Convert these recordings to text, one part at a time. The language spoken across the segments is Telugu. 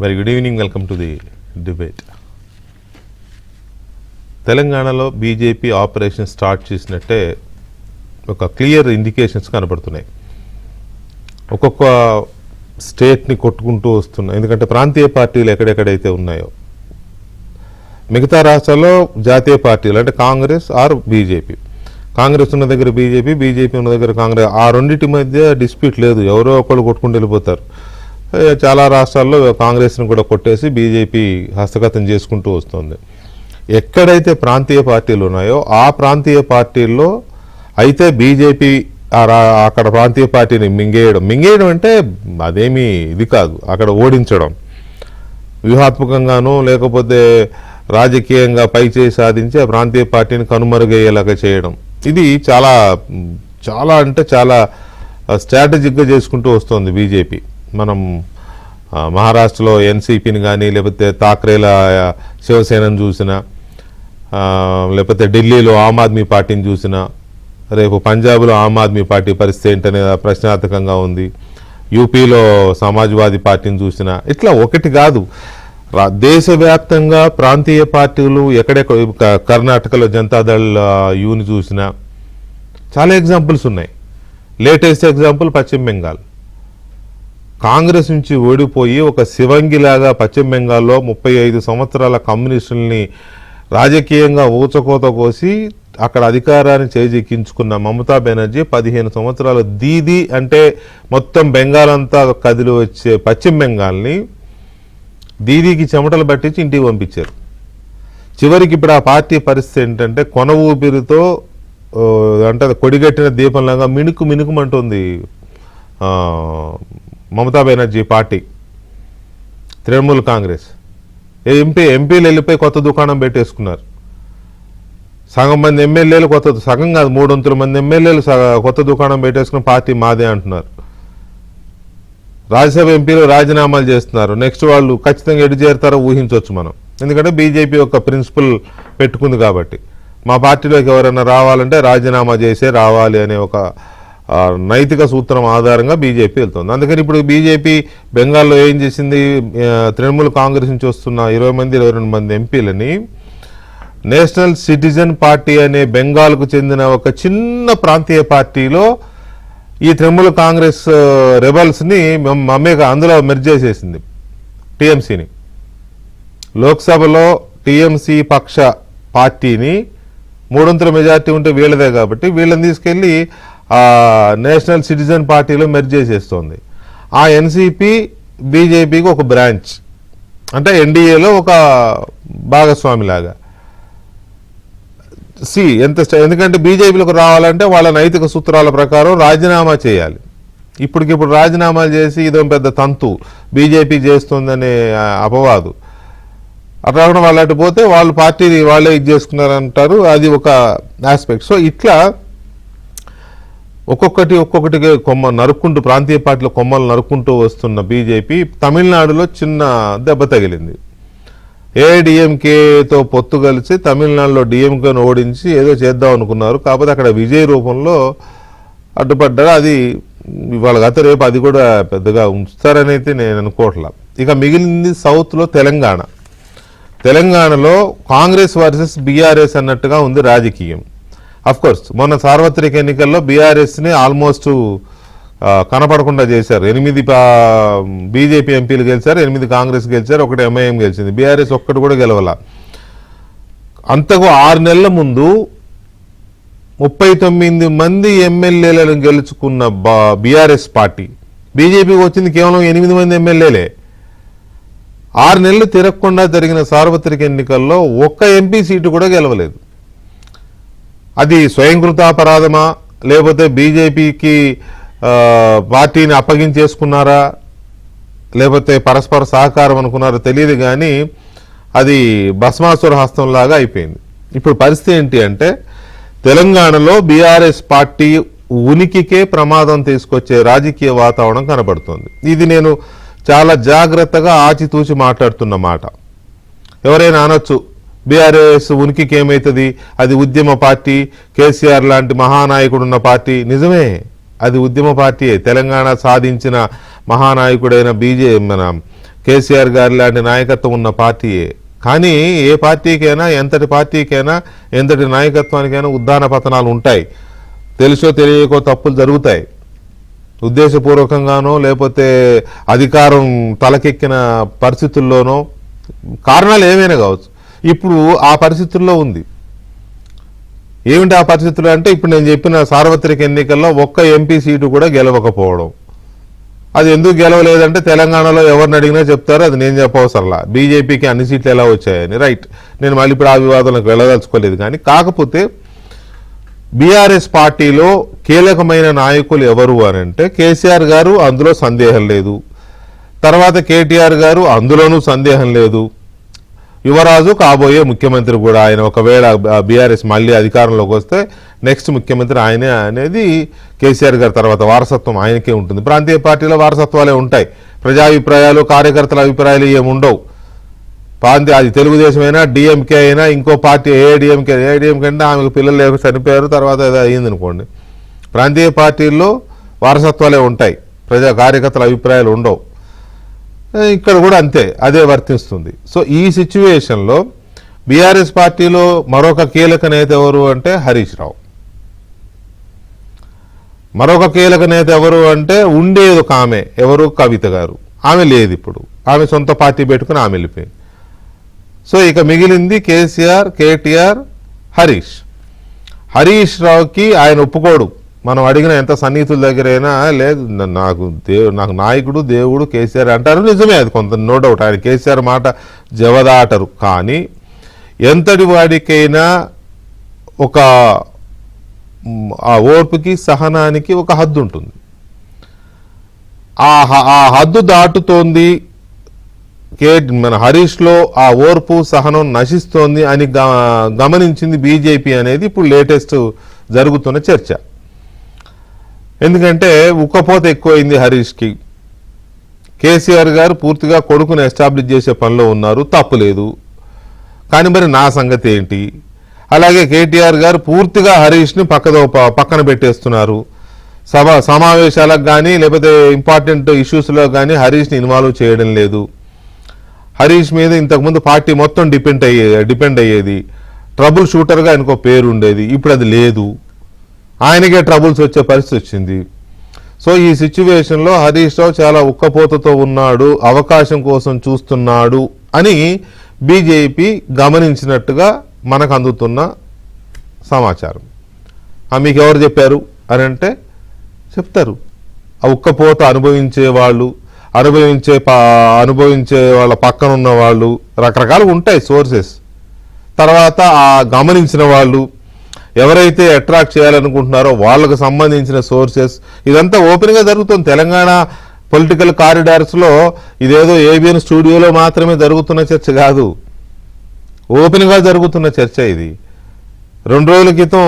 Very good evening, welcome to the debate. తెలంగాణలో బీజేపీ ఆపరేషన్ స్టార్ట్ చేసినట్టే ఒక క్లియర్ ఇండికేషన్స్ కనబడుతున్నాయి. ఒక్కొక్క స్టేట్ని కొట్టుకుంటూ వస్తున్నాయి, ఎందుకంటే ప్రాంతీయ పార్టీలు ఎక్కడెక్కడైతే ఉన్నాయో మిగతా రాష్ట్రాల్లో జాతీయ పార్టీలు అంటే కాంగ్రెస్ ఆర్ బీజేపీ, కాంగ్రెస్ ఉన్న దగ్గర బీజేపీ, బీజేపీ ఉన్న దగ్గర కాంగ్రెస్, ఆ రెండింటి మధ్య డిస్ప్యూట్ లేదు, ఎవరో ఒకళ్ళు కొట్టుకుంటూ వెళ్ళిపోతారు. చాలా రాష్ట్రాల్లో కాంగ్రెస్ని కూడా కొట్టేసి బీజేపీ హస్తగతం చేసుకుంటూ వస్తుంది. ఎక్కడైతే ప్రాంతీయ పార్టీలు ఉన్నాయో ఆ ప్రాంతీయ పార్టీల్లో అయితే బీజేపీ అక్కడ ప్రాంతీయ పార్టీని మింగేయడం అంటే అదేమీ ఇది కాదు, అక్కడ ఓడించడం, వ్యూహాత్మకంగానూ లేకపోతే రాజకీయంగా పైచేయి సాధించి ఆ ప్రాంతీయ పార్టీని కనుమరుగయ్యేలాగా చేయడం, ఇది చాలా చాలా అంటే చాలా స్ట్రాటజిక్గా చేసుకుంటూ వస్తుంది బీజేపీ. మనం మహారాష్ట్రలో ఎన్సీపీని కానీ లేకపోతే థాక్రేల శివసేనను చూసినా, లేకపోతే ఢిల్లీలో ఆమ్ ఆద్మీ పార్టీని చూసినా, రేపు పంజాబ్లో ఆమ్ ఆద్మీ పార్టీ పరిస్థితి ఏంటనే ప్రశ్నార్థకంగా ఉంది, యూపీలో సమాజ్వాదీ పార్టీని చూసినా, ఇట్లా ఒకటి కాదు దేశవ్యాప్తంగా ప్రాంతీయ పార్టీలు ఎక్కడెక్కడ, కర్ణాటకలో జనతాదళ్ యూని చూసినా చాలా ఎగ్జాంపుల్స్ ఉన్నాయి. లేటెస్ట్ ఎగ్జాంపుల్ పశ్చిమ బెంగాల్, కాంగ్రెస్ నుంచి ఓడిపోయి ఒక శివంగిలాగా పశ్చిమ బెంగాల్లో 35 సంవత్సరాల కమ్యూనిస్టుల్ని రాజకీయంగా ఊచకోత కోసి అక్కడ అధికారాన్ని చేజిక్కించుకున్న మమతా బెనర్జీ 15 సంవత్సరాలు దీదీ అంటే మొత్తం బెంగాల్ అంతా కదిలి వచ్చే పశ్చిమ బెంగాల్ని దీదీకి చెమటలు పట్టించి ఇంటికి పంపించారు. చివరికి ఇప్పుడు ఆ పార్టీ పరిస్థితి ఏంటంటే కొన ఊపిరితో అంటే కొడిగట్టిన దీపంలాగా మినుకుమంటుంది మమతా బెనర్జీ పార్టీ. తృణమూల్ కాంగ్రెస్ ఎంపీలు వెళ్ళిపోయి కొత్త దుకాణం పెట్టేసుకున్నారు. సగం మంది ఎమ్మెల్యేలు సగం కాదు 300 మంది ఎమ్మెల్యేలు కొత్త దుకాణం పెట్టేసుకుని పార్టీ మాదే అంటున్నారు. రాజ్యసభ ఎంపీలు రాజీనామాలు చేస్తున్నారు. నెక్స్ట్ వాళ్ళు ఖచ్చితంగా ఎటు చేరుతారో ఊహించవచ్చు మనం, ఎందుకంటే బీజేపీ ఒక ప్రిన్సిపల్ పెట్టుకుంది కాబట్టి. మా పార్టీలోకి ఎవరైనా రావాలంటే రాజీనామా చేసే రావాలి అనే ఒక నైతిక సూత్రం ఆధారంగా బీజేపీ వెళ్తుంది. అందుకని ఇప్పుడు బీజేపీ బెంగాల్లో ఏం చేసింది, తృణమూల్ కాంగ్రెస్ నుంచి వస్తున్న 22 మంది ఎంపీలని నేషనల్ సిటిజన్ పార్టీ అనే బెంగాల్కు చెందిన ఒక చిన్న ప్రాంతీయ పార్టీలో ఈ తృణమూల్ కాంగ్రెస్ రెబల్స్ని అందులో మెర్జ్ చేసేసింది, టీఎంసీని. లోక్సభలో టీఎంసీ పక్ష పార్టీని 300 మెజార్టీ ఉంటే వీళ్ళదే కాబట్టి వీళ్ళని తీసుకెళ్ళి నేషనల్ సిటిజన్ పార్టీలో మెర్జ్ చేసేస్తోంది. ఆ ఎన్సీపీ బీజేపీకి ఒక బ్రాంచ్, అంటే ఎన్డీఏలో ఒక భాగస్వామిలాగా. ఎందుకంటే బీజేపీలోకి రావాలంటే వాళ్ళ నైతిక సూత్రాల ప్రకారం రాజీనామా చేయాలి. ఇప్పటికిప్పుడు రాజీనామాలు చేసి ఇదో పెద్ద తంతు బీజేపీ చేస్తుందనే అపవాదు. అట్లా వాళ్ళు అటు పోతే వాళ్ళు పార్టీని వాళ్ళే ఇది చేసుకున్నారంటారు, అది ఒక ఆస్పెక్ట్. సో ఇట్లా ఒక్కొక్కటి కొమ్మ నరుక్కుంటూ ప్రాంతీయ పార్టీల కొమ్మలు నరుక్కుంటూ వస్తున్న బీజేపీ తమిళనాడులో చిన్న దెబ్బ తగిలింది. ఏఐడిఎంకేతో పొత్తు కలిసి తమిళనాడులో డిఎంకేను ఓడించి ఏదో చేద్దాం అనుకున్నారు, కాకపోతే అక్కడ విజయ రూపంలో అడ్డుపడ్డారు. అది వాళ్ళ గత రేపు అది కూడా పెద్దగా ఉంచుతారని అయితే నేను అనుకోవట్లా. ఇక మిగిలింది సౌత్లో తెలంగాణలో కాంగ్రెస్ వర్సెస్ బీఆర్ఎస్ అన్నట్టుగా ఉంది రాజకీయం. అఫ్కోర్స్ మొన్న సార్వత్రిక ఎన్నికల్లో బీఆర్ఎస్ని ఆల్మోస్ట్ కనపడకుండా చేశారు. 8 బీజేపీ ఎంపీలు గెలిచారు, 8 కాంగ్రెస్ గెలిచారు, 1 ఎంఐఎం గెలిచింది. బీఆర్ఎస్ ఒక్కటి కూడా గెలవాల. అంతకు 6 నెలల ముందు 39 మంది ఎమ్మెల్యేలను గెలుచుకున్న బీఆర్ఎస్ పార్టీ బీజేపీకి వచ్చింది కేవలం 8 మంది ఎమ్మెల్యేలే. 6 నెలలు తిరగకుండా జరిగిన సార్వత్రిక ఎన్నికల్లో ఒక్క ఎంపీ సీటు కూడా గెలవలేదు. అది స్వయంకృతాపరాధమా లేకపోతే బీజేపీకి పార్టీని అప్పగించేసుకున్నారా లేకపోతే పరస్పర సహకారం అనుకున్నారో తెలియదు, కానీ అది భస్మాసుర హస్తంలాగా అయిపోయింది. ఇప్పుడు పరిస్థితి ఏంటి అంటే తెలంగాణలో బీఆర్ఎస్ పార్టీ ఉనికికే ప్రమాదం తీసుకొచ్చే రాజకీయ వాతావరణం కనబడుతుంది. ఇది నేను చాలా జాగ్రత్తగా ఆచితూచి మాట్లాడుతున్న మాట. ఎవరైనా అనొచ్చు బీఆర్ఎస్ ఉనికికి ఏమవుతుంది, అది ఉద్యమ పార్టీ, కేసీఆర్ లాంటి మహానాయకుడు ఉన్న పార్టీ. నిజమే, అది ఉద్యమ పార్టీ. తెలంగాణ సాధించిన మహానాయకుడైన మన కేసీఆర్ గారి లాంటి నాయకత్వం ఉన్న పార్టీయే. కానీ ఏ పార్టీకైనా, ఎంతటి పార్టీకైనా, ఎంతటి నాయకత్వానికైనా ఉద్దాన పతనాలు ఉంటాయి. తెలుసో తెలియకో తప్పులు జరుగుతాయి. ఉద్దేశపూర్వకంగానో లేకపోతే అధికారం తలకెక్కిన పరిస్థితుల్లోనో, కారణాలు ఏమైనా కావచ్చు. ఇప్పుడు ఆ పరిస్థితుల్లో ఉంది. ఏమిటి ఆ పరిస్థితులు అంటే, ఇప్పుడు నేను చెప్పిన సార్వత్రిక ఎన్నికల్లో ఒక్క ఎంపీ సీటు కూడా గెలవకపోవడం. అది ఎందుకు గెలవలేదంటే తెలంగాణలో ఎవరిని అడిగినా చెప్తారు, అది నేను చెప్పవసరలా, బీజేపీకి అన్ని సీట్లు ఎలా వచ్చాయని. రైట్, నేను మళ్ళీ ఇప్పుడు ఆ వివాదంలోకి వెళ్ళదలుచుకోలేదు. కానీ కాకపోతే బీఆర్ఎస్ పార్టీలో కీలకమైన నాయకులు ఎవరు అని అంటే కేసీఆర్ గారు, అందులో సందేహం లేదు. తర్వాత కేటీఆర్ గారు, అందులోనూ సందేహం లేదు. యువరాజు కాబోయే ముఖ్యమంత్రి కూడా ఆయన, ఒకవేళ బీఆర్ఎస్ మళ్ళీ అధికారంలోకి వస్తే నెక్స్ట్ ముఖ్యమంత్రి ఆయనే అనేది కేసీఆర్ గారి తర్వాత వారసత్వం ఆయనకే ఉంటుంది. ప్రాంతీయ పార్టీలో వారసత్వాలే ఉంటాయి, ప్రజాభిప్రాయాలు, కార్యకర్తల అభిప్రాయాలు ఏముండవు. అది తెలుగుదేశం అయినా, డిఎంకే అయినా, ఇంకో పార్టీ ఏఐడిఎంకే అంటే ఆమెకు పిల్లలు లేక చనిపోయారు, తర్వాత ఏదో అయ్యింది అనుకోండి. ప్రాంతీయ పార్టీల్లో వారసత్వాలే ఉంటాయి, కార్యకర్తల అభిప్రాయాలు ఉండవు. ఇక్కడ కూడా అంతే, అదే వర్తిస్తుంది. సో ఈ సిచ్యువేషన్లో బీఆర్ఎస్ పార్టీలో మరొక కీలక నేత ఎవరు అంటే హరీష్ రావు. మరొక కీలక నేత ఎవరు అంటే ఉండేది ఒక ఆమె, ఎవరు, కవిత గారు. ఆమె లేదు ఇప్పుడు, ఆమె సొంత పార్టీ పెట్టుకుని ఆమె వెళ్ళిపోయింది. సో ఇక మిగిలింది కేసీఆర్, కేటీఆర్, హరీష్ రావుకి ఆయన ఒప్పుకోడు. మనం అడిగిన ఎంత సన్నిహితుల దగ్గరైనా లేదు, నాకు నాయకుడు దేవుడు కేసీఆర్ అంటారు. నిజమే, అది కొంత నో డౌట్, ఆయన కేసీఆర్ మాట జవదాటరు. కానీ ఎంతటి వాడికైనా ఆ ఓర్పుకి, సహనానికి ఒక హద్దు ఉంటుంది. ఆ హద్దు దాటుతోంది, మన హరీష్లో ఆ ఓర్పు, సహనం నశిస్తోంది అని గమనించింది బీజేపీ అనేది ఇప్పుడు లేటెస్ట్ జరుగుతున్న చర్చ. ఎందుకంటే ఉక్కపోత ఎక్కువైంది హరీష్కి. కేసీఆర్ గారు పూర్తిగా కొడుకుని ఎస్టాబ్లిష్ చేసే పనిలో ఉన్నారు, తప్పులేదు. కానీ మరి నా సంగతి ఏంటి? అలాగే కేటీఆర్ గారు పూర్తిగా హరీష్ని పక్కన పెట్టేస్తున్నారు. సమావేశాలకు కానీ లేకపోతే ఇంపార్టెంట్ ఇష్యూస్లో కానీ హరీష్ని ఇన్వాల్వ్ చేయడం లేదు. హరీష్ మీద ఇంతకుముందు పార్టీ మొత్తం డిపెండ్ అయ్యేది. ట్రబుల్ షూటర్గా ఆయనకు పేరు ఉండేది, ఇప్పుడు అది లేదు. ఆయనకే ట్రబుల్స్ వచ్చే పరిస్థితి వచ్చింది. సో ఈ సిచ్యువేషన్లో హరీష్ రావు చాలా ఉక్కపోతతో ఉన్నాడు, అవకాశం కోసం చూస్తున్నాడు అని బీజేపీ గమనించినట్టుగా మనకు అందుతున్న సమాచారం. మీకు ఎవరు చెప్పారు అని అంటే చెప్తారు, ఆ ఉక్కపోత అనుభవించే వాళ్ళ పక్కన ఉన్న వాళ్ళు, రకరకాలు ఉంటాయి సోర్సెస్. తర్వాత ఆ గమనించిన వాళ్ళు, ఎవరైతే అట్రాక్ట్ చేయాలనుకుంటున్నారో వాళ్ళకు సంబంధించిన సోర్సెస్, ఇదంతా ఓపెన్గా జరుగుతుంది. తెలంగాణ పొలిటికల్ కారిడార్స్లో ఇదేదో ఏబిఎన్ స్టూడియోలో మాత్రమే జరుగుతున్న చర్చ కాదు, ఓపెన్గా జరుగుతున్న చర్చ ఇది. 2 రోజుల క్రితం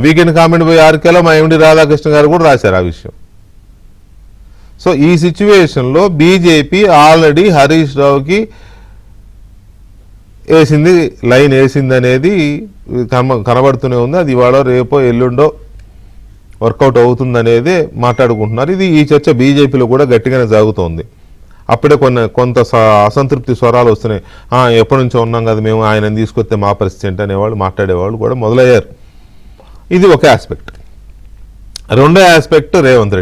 వీకెండ్ కామెంట్ పోయి ఆర్కేలో మా ఎండి రాధాకృష్ణ గారు కూడా రాశారు ఆ విషయం. సో ఈ సిచ్యువేషన్లో బీజేపీ ఆల్రెడీ హరీష్ రావుకి లైన్ వేసింది అనేది కనబడుతూనే ఉంది. అది ఇవాళ రేపో ఎల్లుండో వర్కౌట్ అవుతుందనేదే మాట్లాడుకుంటున్నారు. ఈ చర్చ బీజేపీలో కూడా గట్టిగానే సాగుతోంది. అప్పుడే కొంత అసంతృప్తి స్వరాలు వస్తున్నాయి. ఎప్పటి నుంచో ఉన్నాం కదా మేము, ఆయనని తీసుకొస్తే మా పరిస్థితి ఏంటి అనేవాళ్ళు మాట్లాడేవాళ్ళు కూడా మొదలయ్యారు. ఇది ఒక ఆస్పెక్ట్. రెండో ఆస్పెక్ట్ రేవంత్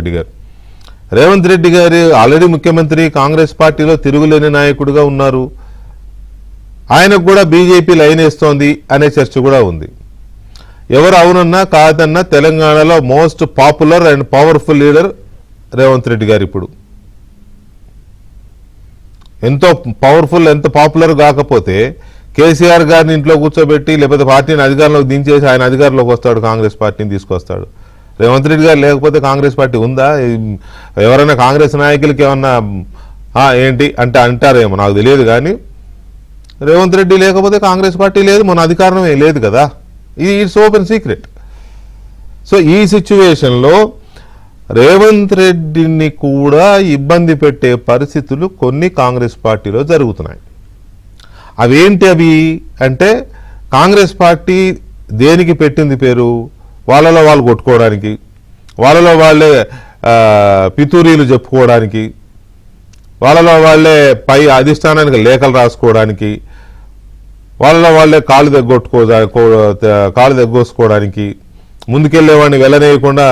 రెడ్డి గారు ఆల్రెడీ ముఖ్యమంత్రి, కాంగ్రెస్ పార్టీలో తిరుగులేని నాయకుడిగా ఉన్నారు. ఆయనకు కూడా బీజేపీ లైన్ వేస్తోంది అనే చర్చ కూడా ఉంది. ఎవరు అవునన్నా కాదన్నా తెలంగాణలో most popular and powerful leader Revanth Reddy గారు. ఇప్పుడు ఎంతో పవర్ఫుల్, ఎంత పాపులర్ కాకపోతే కేసీఆర్ గారిని ఇంట్లో కూర్చోబెట్టి లేకపోతే పార్టీని అధికారంలోకి దించేసి ఆయన అధికారంలోకి వస్తాడు, కాంగ్రెస్ పార్టీని తీసుకొస్తాడు. రేవంత్ రెడ్డి గారు లేకపోతే కాంగ్రెస్ పార్టీ ఉందా? ఎవరైనా కాంగ్రెస్ నాయకులకి ఏమన్నా ఏంటి అంటే అంటారేమో నాకు తెలియదు. కానీ రేవంత్ రెడ్డి లేకపోతే కాంగ్రెస్ పార్టీ లేదు, మన అధికారమే లేదు కదా. It's open secret. సో ఈ సిచ్యువేషన్లో రేవంత్ రెడ్డిని కూడా ఇబ్బంది పెట్టే పరిస్థితులు కొన్ని కాంగ్రెస్ పార్టీలో జరుగుతున్నాయి. అవి అంటే కాంగ్రెస్ పార్టీ దేనికి పెట్టింది పేరు? వాళ్ళలో వాళ్ళు కొట్టుకోవడానికి, వాళ్ళలో వాళ్ళే పితూరీలు చెప్పుకోవడానికి, వాళ్ళలో వాళ్ళే పై అధిష్టానానికి లేఖలు రాసుకోవడానికి, వాళ్ళలో వాళ్ళే కాళ్ళు దగ్గోసుకోవడానికి, ముందుకెళ్లేవాడిని వెళ్ళనేయకుండా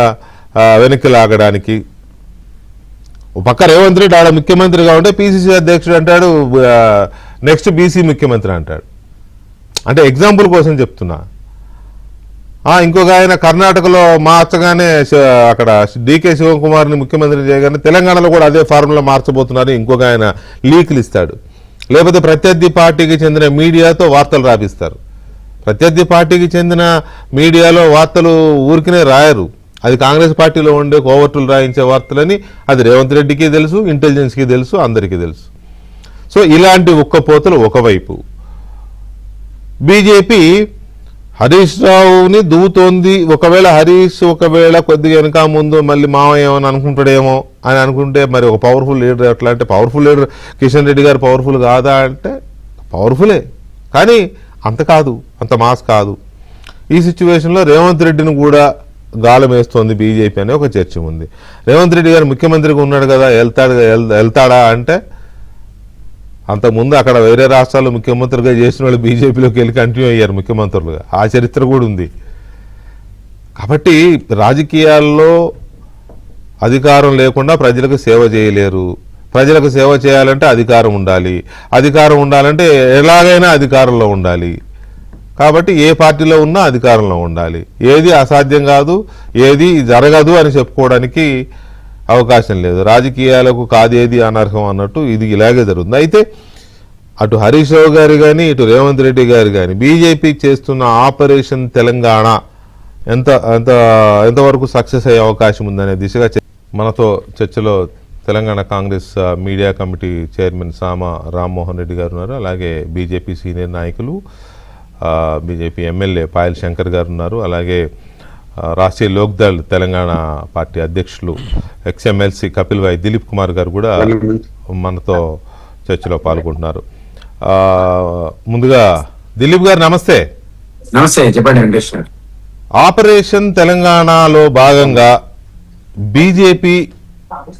వెనక్కి లాగడానికి. పక్క రేవంత్ రెడ్డి ఆడ ముఖ్యమంత్రిగా ఉంటే పిసిసి అధ్యక్షుడు అంటాడు, నెక్స్ట్ బీసీ ముఖ్యమంత్రి అంటాడు. అంటే ఎగ్జాంపుల్ కోసం చెప్తున్నా. ఇంకొక ఆయన కర్ణాటకలో మార్చగానే అక్కడ డికే శివకుమార్ని ముఖ్యమంత్రి చేయగానే తెలంగాణలో కూడా అదే ఫార్ములా మార్చబోతున్నారని ఇంకొక ఆయన లీకులు ఇస్తాడు. లేకపోతే ప్రత్యర్థి పార్టీకి చెందిన మీడియాతో వార్తలు రాపిస్తారు. ప్రత్యర్థి పార్టీకి చెందిన మీడియాలో వార్తలు ఊరికినే రాయరు. అది కాంగ్రెస్ పార్టీలో ఉండే కోవర్టులు రాయించే వార్తలని అది రేవంత్ రెడ్డికి తెలుసు, ఇంటెలిజెన్స్కి తెలుసు, అందరికీ తెలుసు. సో ఇలాంటి ఉక్కపోతలు ఒకవైపు. బీజేపీ హరీష్ రావుని దువ్వుతోంది. ఒకవేళ కొద్దిగా వెనక ముందు మళ్ళీ మావయ్య ఏమని అనుకుంటాడేమో అని అనుకుంటే, మరి ఒక పవర్ఫుల్ లీడర్ ఎట్లా అంటే, పవర్ఫుల్ లీడర్ కిషన్ రెడ్డి గారు పవర్ఫుల్ కాదా అంటే పవర్ఫులే, కానీ అంత కాదు, అంత మాస్ కాదు. ఈ సిచ్యువేషన్లో రేవంత్ రెడ్డిని కూడా గాలం వేస్తోంది బీజేపీ అనే ఒక చర్చ ఉంది. రేవంత్ రెడ్డి గారు ముఖ్యమంత్రిగా ఉన్నాడు కదా, వెళ్తాడా అంటే, అంతకుముందు అక్కడ వేరే రాష్ట్రాల్లో ముఖ్యమంత్రిగా చేసిన వాళ్ళు బీజేపీలోకి వెళ్ళి కంటిన్యూ అయ్యారు ముఖ్యమంత్రులుగా. ఆ చరిత్ర కూడా ఉంది. కాబట్టి రాజకీయాల్లో అధికారం లేకుండా ప్రజలకు సేవ చేయలేరు. ప్రజలకు సేవ చేయాలంటే అధికారం ఉండాలి. అధికారం ఉండాలంటే ఎలాగైనా అధికారంలో ఉండాలి. కాబట్టి ఏ పార్టీలో ఉన్నా అధికారంలో ఉండాలి. ఏది అసాధ్యం కాదు, ఏది జరగదు అని చెప్పుకోవడానికి అవకాశం లేదు. రాజకీయాలకు కాదేది అనర్హం అన్నట్టు ఇది ఇలాగే జరుగుతుంది. అయితే అటు హరీష్ రావు గారు కానీ, ఇటు రేవంత్ రెడ్డి గారు కానీ బీజేపీ చేస్తున్న ఆపరేషన్ తెలంగాణ ఎంతవరకు సక్సెస్ అయ్యే అవకాశం ఉందనే దిశగా మనతో చర్చలో Telangana Congress media committee chairman సామ రామ్మోహన్ రెడ్డి గారు ఉన్నారు. అలాగే బీజేపీ సీనియర్ నాయకులు, బీజేపీ ఎమ్మెల్యే పాయల్ శంకర్ గారు ఉన్నారు. అలాగే రాష్ట్రీయ లోక్దళ్ తెలంగాణ పార్టీ అధ్యక్షులు ఎక్స్ఎమ్మెల్సీ కపిల్ భాయ్ దిలీప్ కుమార్ గారు కూడా మనతో చర్చలో పాల్గొంటున్నారు. ముందుగా దిలీప్ గారు నమస్తే. నమస్తే, చెప్పండి వెంకటేష్ గారు. ఆపరేషన్ తెలంగాణలో భాగంగా బీజేపీ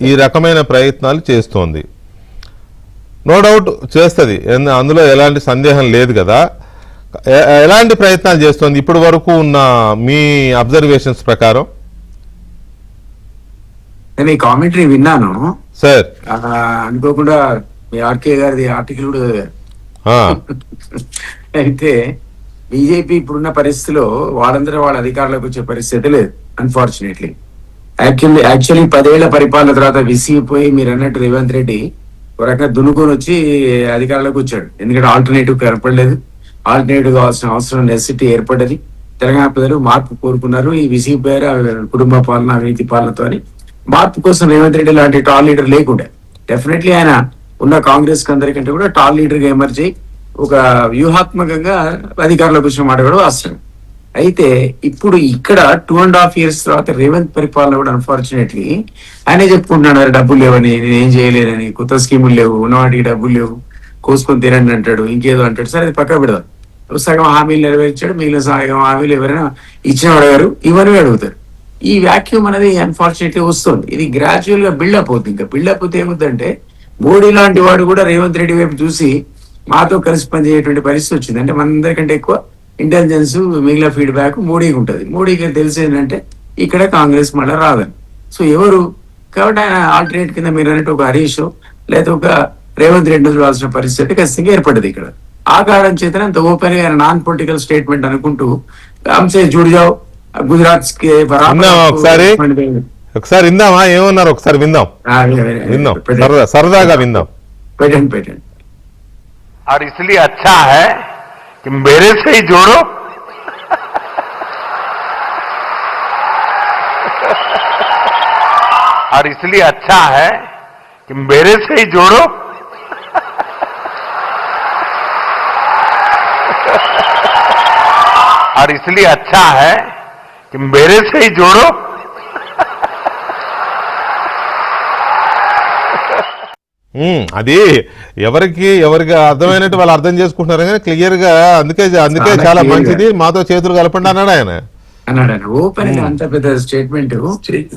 ఈ రకమైన ప్రయత్నాలు చేస్తోంది. నో డౌట్ చేస్తుంది, అందులో ఎలాంటి సందేహం లేదు కదా. ఎలాంటి ప్రయత్నాలు చేస్తోంది ఇప్పటి వరకు ఉన్న మీ అబ్జర్వేషన్స్ ప్రకారం? నేను ఈ కామెంటరీ విన్నాను సార్. అనుకోకుండా మీ ఆర్కే గారిది ఆర్టికల్ కూడా చదివారు. అయితే బీజేపీ ఇప్పుడున్న పరిస్థితిలో వాళ్ళందరూ వాళ్ళ అధికారంలోకి వచ్చే పరిస్థితి లేదు, అన్ఫార్చునేట్లీ. యాక్చువల్లీ 10 ఏళ్ల పరిపాలన తర్వాత విసిగిపోయి మీరు అన్నట్టు రేవంత్ రెడ్డి ఒక రకంగా దున్నుకొని వచ్చి అధికారంలోకి వచ్చాడు. ఎందుకంటే ఆల్టర్నేటివ్ కనపడలేదు, ఆల్టర్నేటివ్ కావాల్సిన అవసరం నెసెసిటీ ఏర్పడ్డది. తెలంగాణ ప్రజలు మార్పు కోరుకున్నారు. ఈ విసిగిపోయారు కుటుంబ పాలన, అవినీతి పాలనతో. అని మార్పు కోసం రేవంత్ రెడ్డి లాంటి టాల్ లీడర్ లేకుండే. డెఫినెట్లీ ఆయన ఉన్న కాంగ్రెస్ అందరికంటే కూడా టాల్ లీడర్ గా ఎమర్జ్ అయ్యి ఒక వ్యూహాత్మకంగా అధికారంలోకి వచ్చిన మాట కూడా వాస్తవం. అయితే ఇప్పుడు ఇక్కడ 2.5 years తర్వాత రేవంత్ పరిపాలన కూడా అన్ఫార్చునేట్లీ ఆయనే చెప్పుకుంటున్నాడు, డబ్బులు లేవని, నేనేం చేయలేదని, కొత్త స్కీములు లేవు, ఉన్నవాటికి డబ్బులు లేవు, కోసుకొని తినండి అంటాడు, ఇంకేదో అంటాడు. సరే అది పక్క పెడదాం. సగం హామీలు నెరవేర్చాడు, మిగిలిన సగం హామీలు ఎవరైనా ఇచ్చిన అడగారు, ఇవన్నీ అడుగుతారు. ఈ వ్యాక్యూమ్ అనేది అన్ఫార్చునేట్లీ వస్తుంది. ఇది గ్రాడ్యువల్ గా బిల్డప్ అవుతుంది. ఇంకా బిల్డప్ అవుతే ఏమవుతుందంటే మోడీ లాంటి వాడు కూడా రేవంత్ రెడ్డి వైపు చూసి మాతో కలిసి పనిచేయటువంటి పరిస్థితి వచ్చింది. అంటే మనందరికంటే ఎక్కువ ఇంటెలిజెన్స్, మిగిలిన ఫీడ్బ్యాక్ మోడీకి ఉంటుంది. మోడీకి తెలిసేందంటే ఇక్కడ కాంగ్రెస్ మళ్ళీ రాదని. సో ఎవరు కాబట్టి ఆయన ఆల్టర్నేట్ కింద మీరు అన్నట్టు ఒక హరీష్ లేదా ఒక రేవంత్ రెడ్డి చూడాల్సిన పరిస్థితి ఖచ్చితంగా ఏర్పడ్డది ఇక్కడ. ఆ కారణం చేతనే అంత ఓపెన్ గా నాన్ పొలిటికల్ స్టేట్మెంట్ అనుకుంటూ అంశే జుడిజావ్ గుజరాత్ ఒకసారి విందామా, ఏమన్నారు ఒకసారి విందాం, సరదాగా విందాం. పెట్టండి. और इसलिए अच्छा है कि मेरे से ही जोड़ो और इसलिए अच्छा है कि मेरे से ही जोड़ो और इसलिए अच्छा है कि मेरे से ही जोड़ो అది ఎవరికి అర్థమైనట్టు వాళ్ళు అర్థం చేసుకుంటున్నారు కానీ క్లియర్ గా, అందుకే చాలా మంచిది, మాతో చేతులు కలపండి అన్నాడు ఆయన. ఓపెన్ అంత పెద్ద స్టేట్మెంట్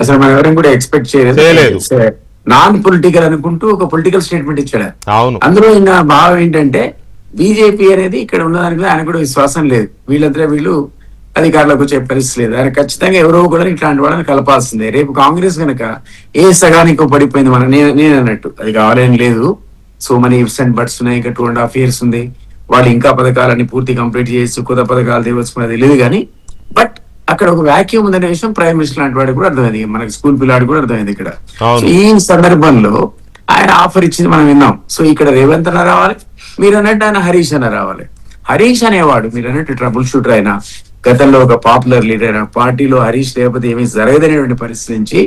అసలు మనం ఎవరైనా కూడా ఎక్స్పెక్ట్ చేయలేదు. నాన్ పొలిటికల్ అనుకుంటూ ఒక పొలిటికల్ స్టేట్మెంట్ ఇచ్చాడు. అవును. అందులో ఇంకా భావం ఏంటంటే బీజేపీ అనేది ఇక్కడ ఉన్నదాని మీద ఆయన కూడా విశ్వాసం లేదు, వీళ్ళంతా వీళ్ళు అధికారులకు వచ్చే పరిస్థితి లేదు, ఆయన ఖచ్చితంగా ఎవరో కూడా ఇట్లాంటి వాళ్ళని కలపాల్సిందే. రేపు కాంగ్రెస్ కనుక ఏ సగానికి పడిపోయింది మన నేను అన్నట్టు, అది కావాలని లేదు, so many ifs and buts ఉన్నాయి, ఇంకా 2.5 years ఉంది, వాళ్ళు ఇంకా పథకాలన్నీ పూర్తి కంప్లీట్ చేసి కొత్త పథకాలు తెవచ్చుకున్నది లేదు. కానీ బట్ అక్కడ ఒక వ్యాక్యూమ్ ఉందనే విషయం ప్రైమ్ మినిస్టర్ లాంటి వాడికి కూడా అర్థమైంది, మనకి స్కూల్ పిల్లాడికి కూడా అర్థమైంది ఇక్కడ. సో ఈ సందర్భంలో ఆయన ఆఫర్ ఇచ్చింది మనం విన్నాం. సో ఇక్కడ రేవంత్ అన్న రావాలి, మీరు అన్నట్టు ఆయన హరీష్ అన్న రావాలి. హరీష్ అనేవాడు మీరు అన్నట్టు ట్రబుల్ షూటర్ అయినా, గతంలో ఒక పాపులర్ లీడర్ అయినా, పార్టీలో హరీష్ లేకపోతే ఏమీ జరగదనేటువంటి పరిస్థితి నుంచి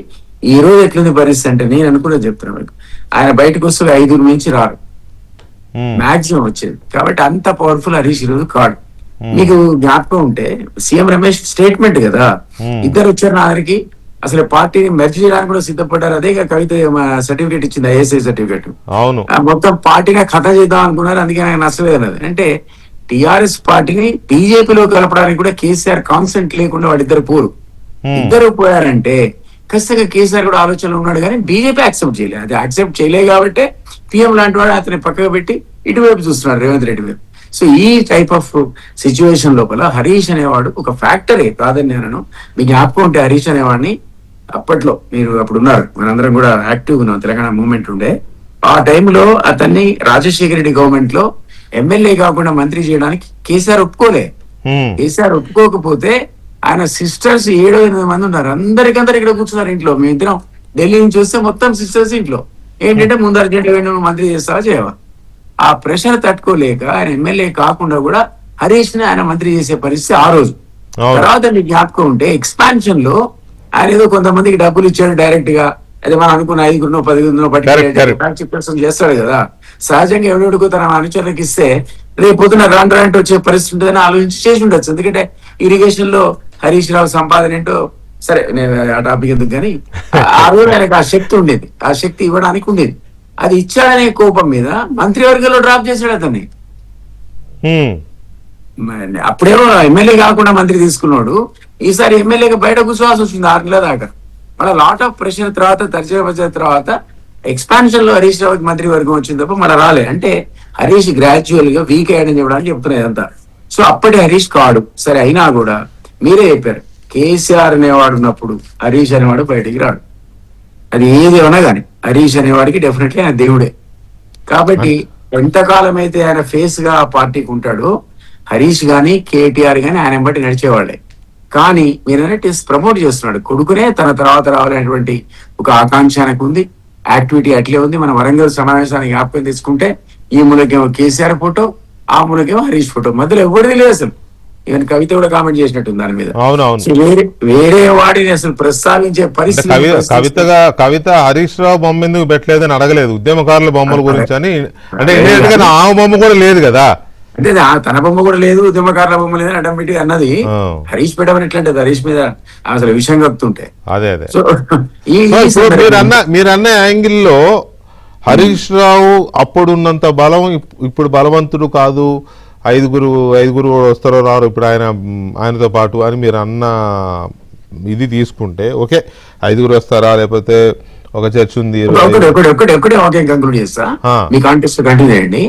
ఈ రోజు ఎట్లుంది పరిస్థితి అంటే నేను అనుకునే చెప్తున్నాను మీకు, ఆయన బయటకు వస్తే 5 నుంచి రారు మాక్సిమం వచ్చేది. కాబట్టి అంత పవర్ఫుల్ హరీష్ ఈరోజు కాడు. మీకు జ్ఞాపకం ఉంటే సీఎం రమేష్ స్టేట్మెంట్ కదా, ఇద్దరు వచ్చారు నా దగ్గరికి, అసలు పార్టీని మెర్జ్ చేయడానికి కూడా సిద్ధపడ్డారు. అదే కవిత సర్టిఫికేట్ ఇచ్చింది, ఐఎస్ఐ సర్టిఫికేట్. అవును, మొత్తం పార్టీని ఖతా చేద్దాం అనుకున్నారు, అందుకే నాకు నచ్చలేదు అన్నది. అంటే టిఆర్ఎస్ పార్టీని బీజేపీలో కలపడానికి కూడా కేసీఆర్ కాన్సెంట్ లేకుండా వాళ్ళిద్దరు పోరు. ఇద్దరు పోయారంటే ఖచ్చితంగా కేసీఆర్ కూడా ఆలోచనలో ఉన్నాడు, కానీ బీజేపీ యాక్సెప్ట్ చేయలేదు. అది యాక్సెప్ట్ చేయలేదు కాబట్టి పిఎం లాంటి వాడు అతని పక్కకు పెట్టి ఇటువైపు చూస్తున్నాడు, రేవంత్ రెడ్డి వైపు. సో ఈ టైప్ ఆఫ్ సిచ్యువేషన్ లోపల హరీష్ అనేవాడు ఒక ఫ్యాక్టరీ కాదని నేను, మీ జ్ఞాపకం ఉంటే హరీష్ అనేవాడిని అప్పట్లో మీరు అప్పుడు ఉన్నారు, మనందరం కూడా యాక్టివ్ ఉన్నాం, తెలంగాణ మూవ్మెంట్ ఉండే ఆ టైంలో అతన్ని రాజశేఖర రెడ్డి గవర్నమెంట్ లో ఎమ్మెల్యే కాకుండా మంత్రి చేయడానికి కేసీఆర్ ఒప్పుకోలే. కేసీఆర్ ఒప్పుకోకపోతే ఆయన సిస్టర్స్ 7-8 మంది ఉన్నారు, అందరికందరు ఇక్కడ కూర్చున్నారు ఇంట్లో. మేము ఇద్దరం ఢిల్లీ నుంచి వస్తే మొత్తం సిస్టర్స్ ఇంట్లో. ఏంటంటే ముందు అర్జెంట్ మంత్రి చేస్తావా చేయవా, ఆ ప్రెషర్ తట్టుకోలేక ఆయన ఎమ్మెల్యే కాకుండా కూడా హరీష్ ని ఆయన మంత్రి చేసే పరిస్థితి ఆ రోజు. తర్వాత మీకు జ్ఞాపకం ఉంటే ఎక్స్పాన్షన్ లో ఆయన ఏదో కొంతమందికి డబ్బులు ఇచ్చాడు డైరెక్ట్ గా, అదే మనం అనుకున్న 5 10 పట్టి చేస్తాడు కదా. సహజంగా ఎవరెవడికో తన అనుచరులకు ఇస్తే రేపు పొద్దున రాంటి వచ్చే పరిస్థితి ఉంటుందని ఆలోచించి చేసి ఉండొచ్చు. ఎందుకంటే ఇరిగేషన్ లో హరీష్ రావు సంపాదన ఏంటో, సరే నేను ఆ టాపిక్ ఎందుకు, కానీ ఆ రోజు ఆయనకు ఆ శక్తి ఉండేది, ఆ శక్తి ఇవ్వడానికి ఉండేది. అది ఇచ్చాడనే కోపం మీద మంత్రివర్గంలో డ్రాప్ చేశాడు అతన్ని. అప్పుడేమో ఎమ్మెల్యే కాకుండా మంత్రి తీసుకున్నాడు, ఈసారి ఎమ్మెల్యేగా బయట కూర్చోవాల్సి వచ్చింది 6 నెలల దాకా. మళ్ళీ లాట్ ఆఫ్ ప్రెషర్ తర్వాత తర్జన తర్వాత ఎక్స్పాన్షన్ లో హరీష్ రావుకి మంత్రి వర్గం వచ్చింది తప్ప మళ్ళీ రాలే. అంటే హరీష్ గ్రాడ్యువల్ గా వీక్ అయ్యాడని చెప్పడానికి చెప్తున్నా ఇదంతా. సో అప్పటి హరీష్ కాడు, సరే అయినా కూడా మీరే చెప్పారు కేసీఆర్ అనేవాడు ఉన్నప్పుడు హరీష్ అనేవాడు బయటికి రాడు. అది ఏది ఉన్నా కానీ హరీష్ అనేవాడికి డెఫినెట్లీ ఆయన దేవుడే. కాబట్టి ఎంతకాలం అయితే ఆయన ఫేస్ గా ఆ పార్టీకి ఉంటాడో హరీష్ గాని కేటీఆర్ గాని ఆయన బట్టి నడిచేవాళ్లే. కానీ మీరన్నట్టు ప్రమోట్ చేస్తున్నాడు కొడుకునే తన తర్వాత రావాలనేటువంటి ఒక ఆకాంక్ష ఆయనకు ఉంది, యాక్టివిటీ అట్లే ఉంది. మన వరంగల్ సమావేశానికి జ్ఞాపకం తీసుకుంటే ఈ మూలకేమో కేసీఆర్ ఫోటో, ఆ మూలకేమో హరీష్ ఫోటో, మధ్యలో ఎవరిది లేదు అసలు. ఈవెన్ కవిత కూడా కామెంట్ చేసినట్టుంది దాని మీద. వేరే వాడిని అసలు ప్రస్తావించే పరిస్థితి. కవిత హరీష్ రావు బొమ్మ ఎందుకు పెట్టలేదని అడగలేదు, ఉద్యమకారుల బొమ్మల గురించి అని. అంటే ఆ బొమ్మ కూడా లేదు కదా, అంటే తన బొమ్మ కూడా లేదు, ఉద్యమకారుల బొమ్మ లేదని ఆటోమేటిక్ అన్నది. హరీష్ పెట్టమని ఎట్లంటే హరీష్ మీద అసలు విషయం కలుపుతుంటే. అదే అదే మీరన్న యాంగిల్లో హరీష్ రావు అప్పుడున్నంత బలం ఇప్పుడు బలవంతుడు కాదు, ఐదుగురు వస్తారో రారు ఇప్పుడు ఆయనతో పాటు అని మీరు అన్న ఇది తీసుకుంటే ఓకే, 5 వస్తారా లేకపోతే ఒక చర్చ ఉంది. ఒకటే కంక్లూడ్ చేస్తా, మీ కాంటెస్ట్ కంటిన్యూ చేయండి.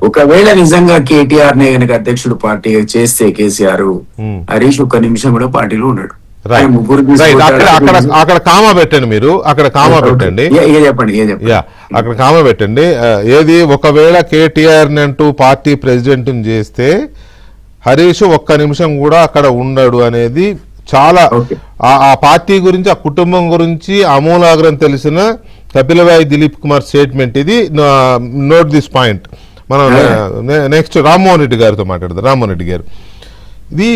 ఒకవేళ నిజంగా కేటీఆర్ నే కనుక అధ్యక్షుడు పార్టీ చేస్తే కేసీఆర్, హరీష్ 1 నిమిషం కూడా పార్టీలో ఉన్నాడు. అక్కడ కామా పెట్టండి, మీరు అక్కడ కామా పెట్టండి, అక్కడ కామా పెట్టండి. ఏది ఒకవేళ కేటీఆర్ అంటూ పార్టీ ప్రెసిడెంట్ చేస్తే హరీష్ 1 నిమిషం కూడా అక్కడ ఉండడు అనేది చాలా ఆ పార్టీ గురించి, ఆ కుటుంబం గురించి అమూలాగ్రం తెలిసిన కపిలవాయి దిలీప్ కుమార్ స్టేట్మెంట్ ఇది. Note this point. మనం నెక్స్ట్ రామ్మోహన్ రెడ్డి గారితో మాట్లాడదాం. రామ్మోహన్ రెడ్డి గారు, ఇది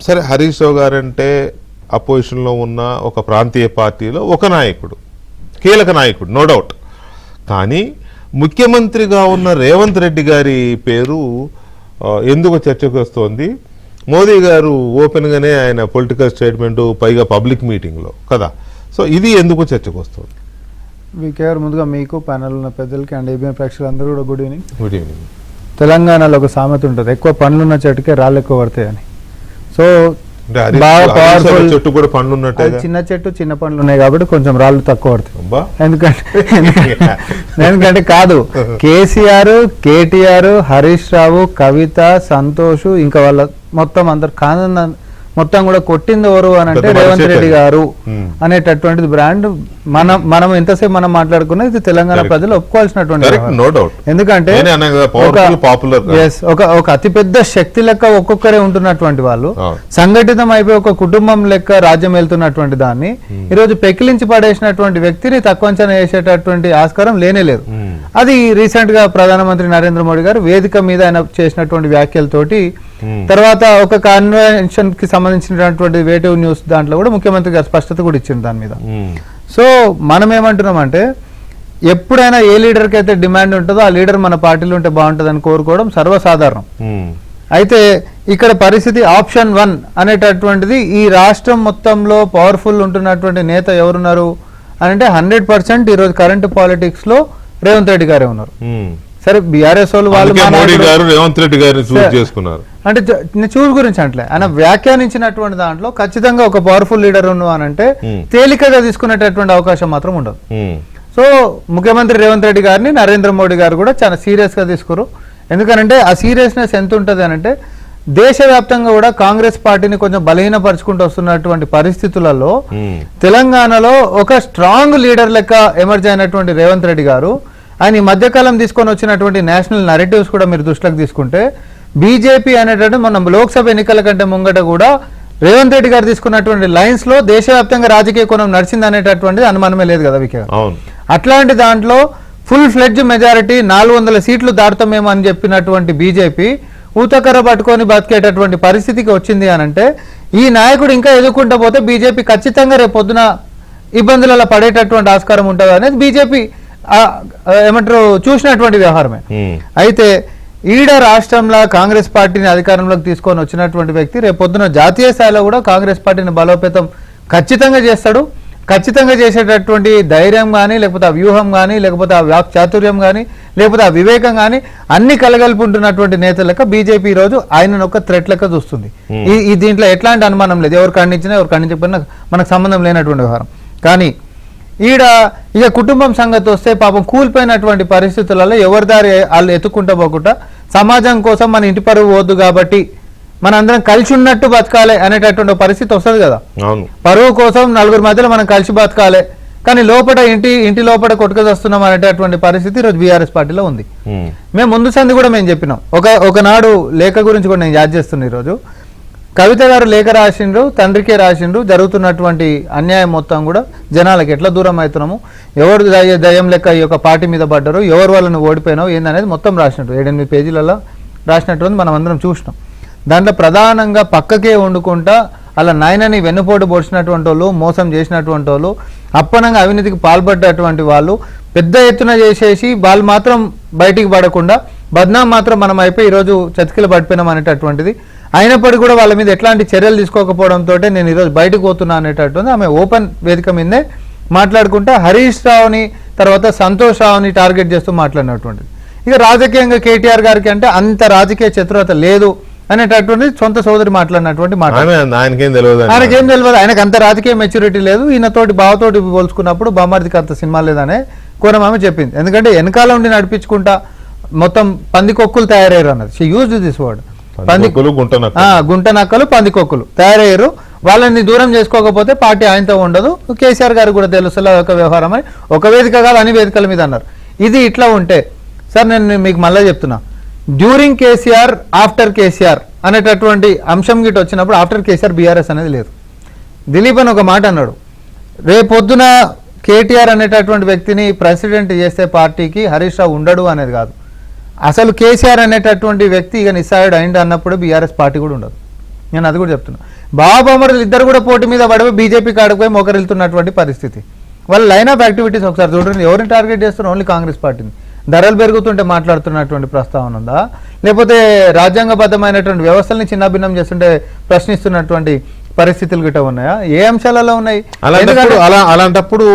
సరే హరీష్ రావు గారు అంటే అపోజిషన్లో ఉన్న ఒక ప్రాంతీయ పార్టీలో ఒక నాయకుడు, కీలక నాయకుడు, నో డౌట్. కానీ ముఖ్యమంత్రిగా ఉన్న రేవంత్ రెడ్డి గారి పేరు ఎందుకు చర్చకు వస్తోంది? మోదీ గారు ఓపెన్గానే ఆయన పొలిటికల్ స్టేట్మెంట్, పైగా పబ్లిక్ మీటింగ్లో కదా. సో ఇది ఎందుకు చర్చకు వస్తుంది? వీకేఆర్ ముందుగా మీకు ప్యానల్ ఉన్న పెద్దలకి అండ్ ఏబిఎన్ ప్రేక్షకులందరూ కూడా గుడ్ ఈవినింగ్. Good evening. తెలంగాణలో ఒక సామెత ఉంటుంది, ఎక్కువ పనులున్న చెట్టుకే రాళ్ళు ఎక్కువ పడతాయని. సో అంటే హరీష్ బాగా హరీష్ రావు పవర్ఫుల్ చెట్టు కూడా పండ్లు ఉన్నట్టే అది చిన్న చెట్టు చిన్న పండ్లు ఉన్నాయి కాబట్టి కొంచెం రాళ్ళు తక్కువ పడతాయి. అబ్బా. ఎందుకంటే కాదు, కేసీఆర్, కేటీఆర్, హరీష్ రావు, కవిత, సంతోష్, ఇంకా వాళ్ళ మొత్తం అందరు కాంద మొత్తం కూడా కొట్టింది ఎవరు అని అంటే పెద్ద రేవంత్ మనిషి రెడ్డి గారు Hmm. అనేటటువంటిది బ్రాండ్. మనం ఎంతసేపు మనం మాట్లాడుకున్నది ఇది తెలంగాణ Correct. ప్రజలు ఒప్పుకోవాల్సినటువంటి కరెక్ట్, వ్యవహారం. No doubt. ఎందుకంటే నేనే అన్నా కదా, powerful, popular. yes, ఒక అతిపెద్ద శక్తి లెక్క ఒక్కొక్కరే ఉంటున్నటువంటి వాళ్ళు అవును. సంఘటితం అయిపోయి ఒక కుటుంబం లెక్క రాజ్యం వెళ్తున్నటువంటి దాన్ని ఈ రోజు పెకిలించి పడేసినటువంటి వ్యక్తిని తక్కువ అంచనా వేసేటటువంటి ఆస్కారం లేనే లేదు. అది రీసెంట్ గా ప్రధానమంత్రి నరేంద్ర మోడీ గారు వేదిక మీద ఆయన చేసినటువంటి వ్యాఖ్యలతోటి, తర్వాత ఒక కన్వెన్షన్ కి సంబంధించినటువంటి వేటివ్ న్యూస్ దాంట్లో కూడా ముఖ్యమంత్రి గారు స్పష్టత కూడా ఇచ్చింది దాని మీద. సో మనం ఏమంటున్నామంటే ఎప్పుడైనా ఏ లీడర్కి అయితే డిమాండ్ ఉంటుందో ఆ లీడర్ మన పార్టీలో ఉంటే బాగుంటుందని కోరుకోవడం సర్వసాధారణం. అయితే ఇక్కడ పరిస్థితి ఆప్షన్ 1 అనేటటువంటిది ఈ రాష్ట్రం మొత్తంలో పవర్ఫుల్ ఉంటున్నటువంటి నేత ఎవరున్నారు అని అంటే 100% ఈరోజు కరెంట్ పాలిటిక్స్ లో రేవంత్ రెడ్డి గారే ఉన్నారు. సరే బీఆర్ఎస్ వాళ్ళు మోడీ గారు రేవంత్ రెడ్డి గారిని చూస్ చేసుకున్నారు. అంటే చూస్ గురించి అంటే ఆయన వ్యాఖ్యానించినటువంటి దాంట్లో ఖచ్చితంగా ఒక పవర్ఫుల్ లీడర్ ఉన్నావు అని అంటే తేలికగా తీసుకునేటటువంటి అవకాశం మాత్రం ఉండదు. సో ముఖ్యమంత్రి రేవంత్ రెడ్డి గారిని నరేంద్ర మోడీ గారు కూడా చాలా సీరియస్ గా తీసుకురు. ఎందుకంటే ఆ సీరియస్నెస్ ఎంత ఉంటుంది అని అంటే దేశవ్యాప్తంగా కూడా కాంగ్రెస్ పార్టీని కొంచెం బలహీనపరుచుకుంటూ వస్తున్నటువంటి పరిస్థితులలో తెలంగాణలో ఒక స్ట్రాంగ్ లీడర్ లెక్క ఎమర్జ్ అయినటువంటి రేవంత్ రెడ్డి గారు ఆయన ఈ మధ్యకాలం తీసుకొని వచ్చినటువంటి నేషనల్ నరేటివ్స్ కూడా మీరు దృష్టిలోకి తీసుకుంటే బీజేపీ అనేటువంటి మనం లోక్సభ ఎన్నికల కంటే ముంగట కూడా రేవంత్ రెడ్డి గారు తీసుకున్నటువంటి లైన్స్ లో దేశవ్యాప్తంగా రాజకీయ కోణం నడిచింది అనేటటువంటిది అనుమానమే లేదు కదా వికే. అట్లాంటి దాంట్లో ఫుల్ ఫ్లెడ్జ్ మెజారిటీ 400 సీట్లు దాటుతామేమో అని చెప్పినటువంటి బీజేపీ ఊతకర్ర పట్టుకొని బతికేటటువంటి పరిస్థితికి వచ్చింది అని అంటే ఈ నాయకుడు ఇంకా ఎదుర్కొంటూ పోతే బీజేపీ ఖచ్చితంగా రేపు పొద్దున ఇబ్బందులలో పడేటటువంటి ఆస్కారం ఉంటుంది అనేది బీజేపీ ఏమంటారు చూసినటువంటి వ్యవహారమే. అయితే ఈడ రాష్ట్రంలో కాంగ్రెస్ పార్టీని అధికారంలోకి తీసుకొని వచ్చినటువంటి వ్యక్తి రేపు పొద్దున జాతీయ స్థాయిలో కూడా కాంగ్రెస్ పార్టీని బలోపేతం ఖచ్చితంగా చేస్తాడు. ఖచ్చితంగా చేసేటటువంటి ధైర్యం కానీ లేకపోతే ఆ వ్యూహం కానీ లేకపోతే ఆ వాక్ చాతుర్యం కానీ లేకపోతే ఆ వివేకం కానీ అన్ని కలగలుపుంటున్నటువంటి నేత లెక్క బీజేపీ ఈ రోజు ఆయనను ఒక థ్రెట్ లెక్క చూస్తుంది. ఈ దీంట్లో ఎట్లాంటి అనుమానం లేదు. ఎవరు ఖండించినా ఎవరు ఖండించకపోయినా మనకు సంబంధం లేనటువంటి వ్యవహారం. కానీ ఈడ ఇక కుటుంబం సంగతి వస్తే పాపం కూలిపోయినటువంటి పరిస్థితులలో ఎవరి దారి వాళ్ళు ఎత్తుకుంటూ పోకుండా సమాజం కోసం మన ఇంటి పరువు పోద్దు కాబట్టి మనందరం కలిసి ఉన్నట్టు బతకాలి అనేటటువంటి పరిస్థితి వస్తుంది కదా. పరువు కోసం నలుగురు మధ్యలో మనం కలిసి బతకాలి కానీ లోపల ఇంటి లోపల కొట్టుకొస్తున్నాం అనేటటువంటి పరిస్థితి ఈరోజు బీఆర్ఎస్ పార్టీలో ఉంది. మేము ముందు సంది కూడా మేము చెప్పినాం. ఒకనాడు లేఖ గురించి కూడా నేను యాద్ చేస్తున్నా. ఈరోజు కవిత గారు లేఖ రాసిండ్రు, తండ్రికే రాసిండ్రు, జరుగుతున్నటువంటి అన్యాయం మొత్తం కూడా జనాలకు ఎట్లా దూరం అవుతున్నాము, ఎవరు దయ్యం లెక్క ఈ యొక్క పార్టీ మీద పడ్డారు, ఎవరు వాళ్ళని ఓడిపోయినావు ఏందనేది మొత్తం రాసినట్టు 7-8 పేజీలలో రాసినటువంటి మనం అందరం చూసినాం. దాంట్లో ప్రధానంగా పక్కకే వండుకుంటా అలా నాయనని వెన్నుపోటు పొడిచినటువంటి వాళ్ళు, మోసం చేసినటువంటి వాళ్ళు, అప్పనంగా అవినీతికి పాల్పడ్డటువంటి వాళ్ళు పెద్ద ఎత్తున చేసేసి వాళ్ళు మాత్రం బయటికి పడకుండా బద్నాం మాత్రం మనం అయిపోయి ఈరోజు చతికిల పడిపోయినాం అనేటటువంటిది. అయినప్పటికీ కూడా వాళ్ళ మీద ఎట్లాంటి చర్యలు తీసుకోకపోవడంతో నేను ఈరోజు బయటకు పోతున్నా అనేటటువంటి ఆమె ఓపెన్ వేదిక మీదే మాట్లాడుకుంటా హరీష్ రావుని తర్వాత సంతోష్ రావుని టార్గెట్ చేస్తూ మాట్లాడినటువంటిది. ఇక రాజకీయంగా కేటీఆర్ గారికి అంటే అంత రాజకీయ చతురత లేదు అనేటటువంటి సొంత సోదరి మాట్లాడినటువంటి మాట. ఆయనకేం తెలియదు, ఆయనకు అంత రాజకీయ మెచ్యూరిటీ లేదు, ఈయనతోటి బావతోటి పోల్చుకున్నప్పుడు బామార్దికి అంత సినిమా లేదనే కోణం ఆమె చెప్పింది. ఎందుకంటే వెనకాల ఉండి నడిపించుకుంటా మొత్తం పందికొక్కులు తయారయ్యారు అన్నది. She use this word. గుంట నక్కలు పందికొక్కులు తయారయ్యారు. వాళ్ళని దూరం చేసుకోకపోతే పార్టీ ఆయనతో ఉండదు. కేసీఆర్ గారు కూడా తెలుసు ఒక వ్యవహారం అని ఒక వేదిక కాదు అన్ని వేదికల మీద అన్నారు. ఇది ఇట్లా ఉంటే సార్ నేను మీకు మళ్ళీ చెప్తున్నా, డ్యూరింగ్ కేసీఆర్ ఆఫ్టర్ కేసీఆర్ అనేటటువంటి అంశం గిట్ వచ్చినప్పుడు ఆఫ్టర్ కేసీఆర్ బీఆర్ఎస్ అనేది లేదు. దిలీప్ అని ఒక మాట అన్నాడు, రేపొద్దున కేటీఆర్ అనేటటువంటి వ్యక్తిని ప్రెసిడెంట్ చేసే పార్టీకి హరీష్ రావు ఉండడు అనేది కాదు. అసలు కేసీఆర్ అనేటటువంటి వ్యక్తి ఇక నిస్సాయుడు అయింది అన్నప్పుడు బీఆర్ఎస్ పార్టీ కూడా ఉండదు. నేను అది కూడా చెప్తున్నా. బాబామరులు ఇద్దరు కూడా పోటీ మీద పడిపోయి బీజేపీ కాడిపోయి మొకరిల్తున్నటువంటి పరిస్థితి. వాళ్ళ లైన్ ఆఫ్ యాక్టివిటీస్ ఒకసారి చూడండి. ఎవరిని టార్గెట్ చేస్తున్నారు? ఓన్లీ కాంగ్రెస్ పార్టీని. ధరలు పెరుగుతుంటే మాట్లాడుతున్నటువంటి ప్రస్తావన ఉందా, లేకపోతే రాజ్యాంగబద్ధమైనటువంటి వ్యవస్థల్ని చిన్నాభిన్నం చేస్తుంటే ప్రశ్నిస్తున్నటువంటి పరిస్థితులు గిట్ట ఉన్నాయా? ఏ అంశాలలో ఉన్నాయి? అలాంటప్పుడు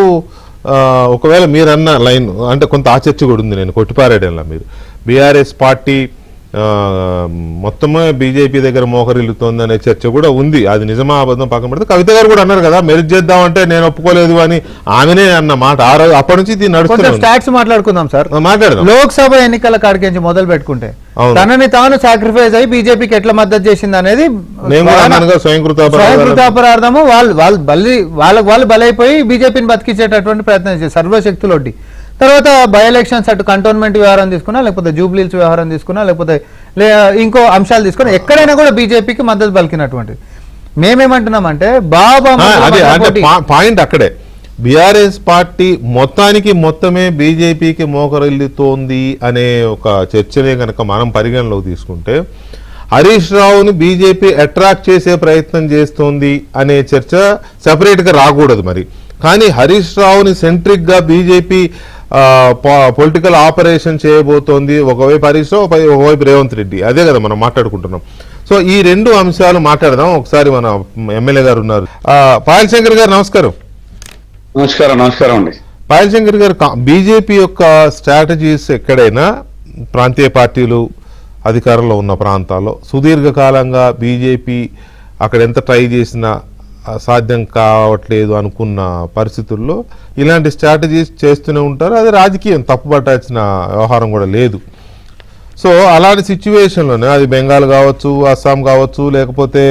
ఒకవేళ మీరు అన్న లైన్ అంటే కొంత ఆచర్చ కూడా ఉంది. నేను కొట్టిపారేయడంలా మీరు బీఆర్ఎస్ పార్టీ మొత్తమే బీజేపీ దగ్గర మోకరిల్లుతోంది అనే చర్చ కూడా ఉంది. అది నిజమా అబద్ధం పక్కన పెడితే కవిత గారు కూడా అన్నారు కదా, మెరిట్ చేద్దామంటే నేను ఒప్పుకోలేదు అని ఆమెనే అన్న మాట. ఆ రోజు అప్పటి నుంచి దీన్ని నడుస్తుంది. స్టాట్స్ మాట్లాడుకుందాం సార్. మాట్లాడదాం. లోక్సభ ఎన్నికల కాడికి మొదలు పెట్టుకుంటే తనని తాను సాక్రిఫైస్ అయ్యి బీజేపీకి ఎట్లా మద్దతు చేసింది అనేది స్వయంకృతాపరాధము. వాళ్ళు బలైపోయి బీజేపీని బతికించేటటువంటి ప్రయత్నం చేశారు సర్వశక్తులొడ్డి. తర్వాత బై ఎలక్షన్స్ అటు కంటోన్మెంట్ వ్యవహారం తీసుకున్నా, లేకపోతే జూబ్లీల్స్ వ్యవహారం తీసుకున్నా, లేకపోతే ఇంకో అంశాలు తీసుకున్నా, ఎక్కడైనా కూడా బీజేపీకి మద్దతు పలికినటువంటిది. మేమేమంటున్నామంటే బాబా పాయింట్ అక్కడే బీఆర్ఎస్ పార్టీ మొత్తమే బీజేపీకి మోకరిల్లుతోంది అనే ఒక చర్చనే కనుక మనం పరిగణలోకి తీసుకుంటే, హరీష్ రావుని బీజేపీ అట్రాక్ట్ చేసే ప్రయత్నం చేస్తోంది అనే చర్చ సెపరేట్గా రాకూడదు మరి. కానీ హరీష్ రావుని సెంట్రిక్గా బీజేపీ పొలిటికల్ ఆపరేషన్ చేయబోతోంది. ఒకవైపు హరీష్ రావు, ఒకవైపు రేవంత్ రెడ్డి. అదే కదా మనం మాట్లాడుకుంటున్నాం. సో ఈ రెండు అంశాలు మాట్లాడదాం. ఒకసారి మన ఎమ్మెల్యే గారు ఉన్నారు, పాయల్ శంకర్ గారు. నమస్కారం. నమస్కారం అండి. పాయల్ శంకర్ గారు, బీజేపీ యొక్క స్ట్రాటజీస్ ఎక్కడైనా ప్రాంతీయ పార్టీలు అధికారంలో ఉన్న ప్రాంతాల్లో సుదీర్ఘకాలంగా బీజేపీ అక్కడ ఎంత ట్రై చేసినా సాధ్యం కావట్లేదు అనుకున్న పరిస్థితుల్లో ఇలాంటి స్ట్రాటజీస్ చేస్తూనే ఉంటారు. అది రాజకీయం, తప్పుపట్టాల్సిన వ్యవహారం కూడా లేదు. సో అలాంటి సిచ్యువేషన్లోనే అది బెంగాల్ కావచ్చు, అస్సాం కావచ్చు, లేకపోతే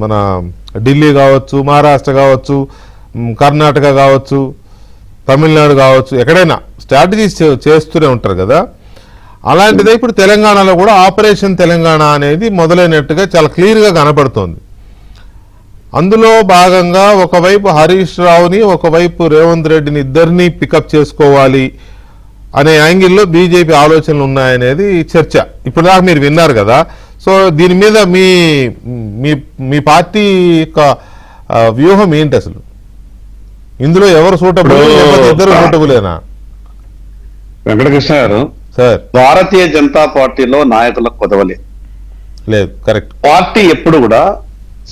మన ఢిల్లీ కావచ్చు, మహారాష్ట్ర కావచ్చు, కర్ణాటక కావచ్చు, తమిళనాడు కావచ్చు, ఎక్కడైనా స్ట్రాటజీస్ చేస్తూనే ఉంటారు కదా. అలాంటిదే ఇప్పుడు తెలంగాణలో కూడా ఆపరేషన్ తెలంగాణ అనేది మొదలైనట్టుగా చాలా క్లియర్గా కనపడుతోంది. అందులో భాగంగా ఒకవైపు హరీష్ రావుని, ఒకవైపు రేవంత్ రెడ్డిని ఇద్దరిని పికప్ చేసుకోవాలి అనే యాంగిల్లో బీజేపీ ఆలోచనలు ఉన్నాయనేది చర్చ. ఇప్పుడు దాకా మీరు విన్నారు కదా. సో దీని మీద మీ పార్టీ యొక్క వ్యూహం ఏంటి అసలు? ఇందులో ఎవరు సూటబుల్, ఇద్దరు సూటబులేనా? వెంకటకృష్ణ గారు, సార్, భారతీయ జనతా పార్టీలో నాయకులకు కొదవలే లేదు. కరెక్ట్. పార్టీ ఎప్పుడు కూడా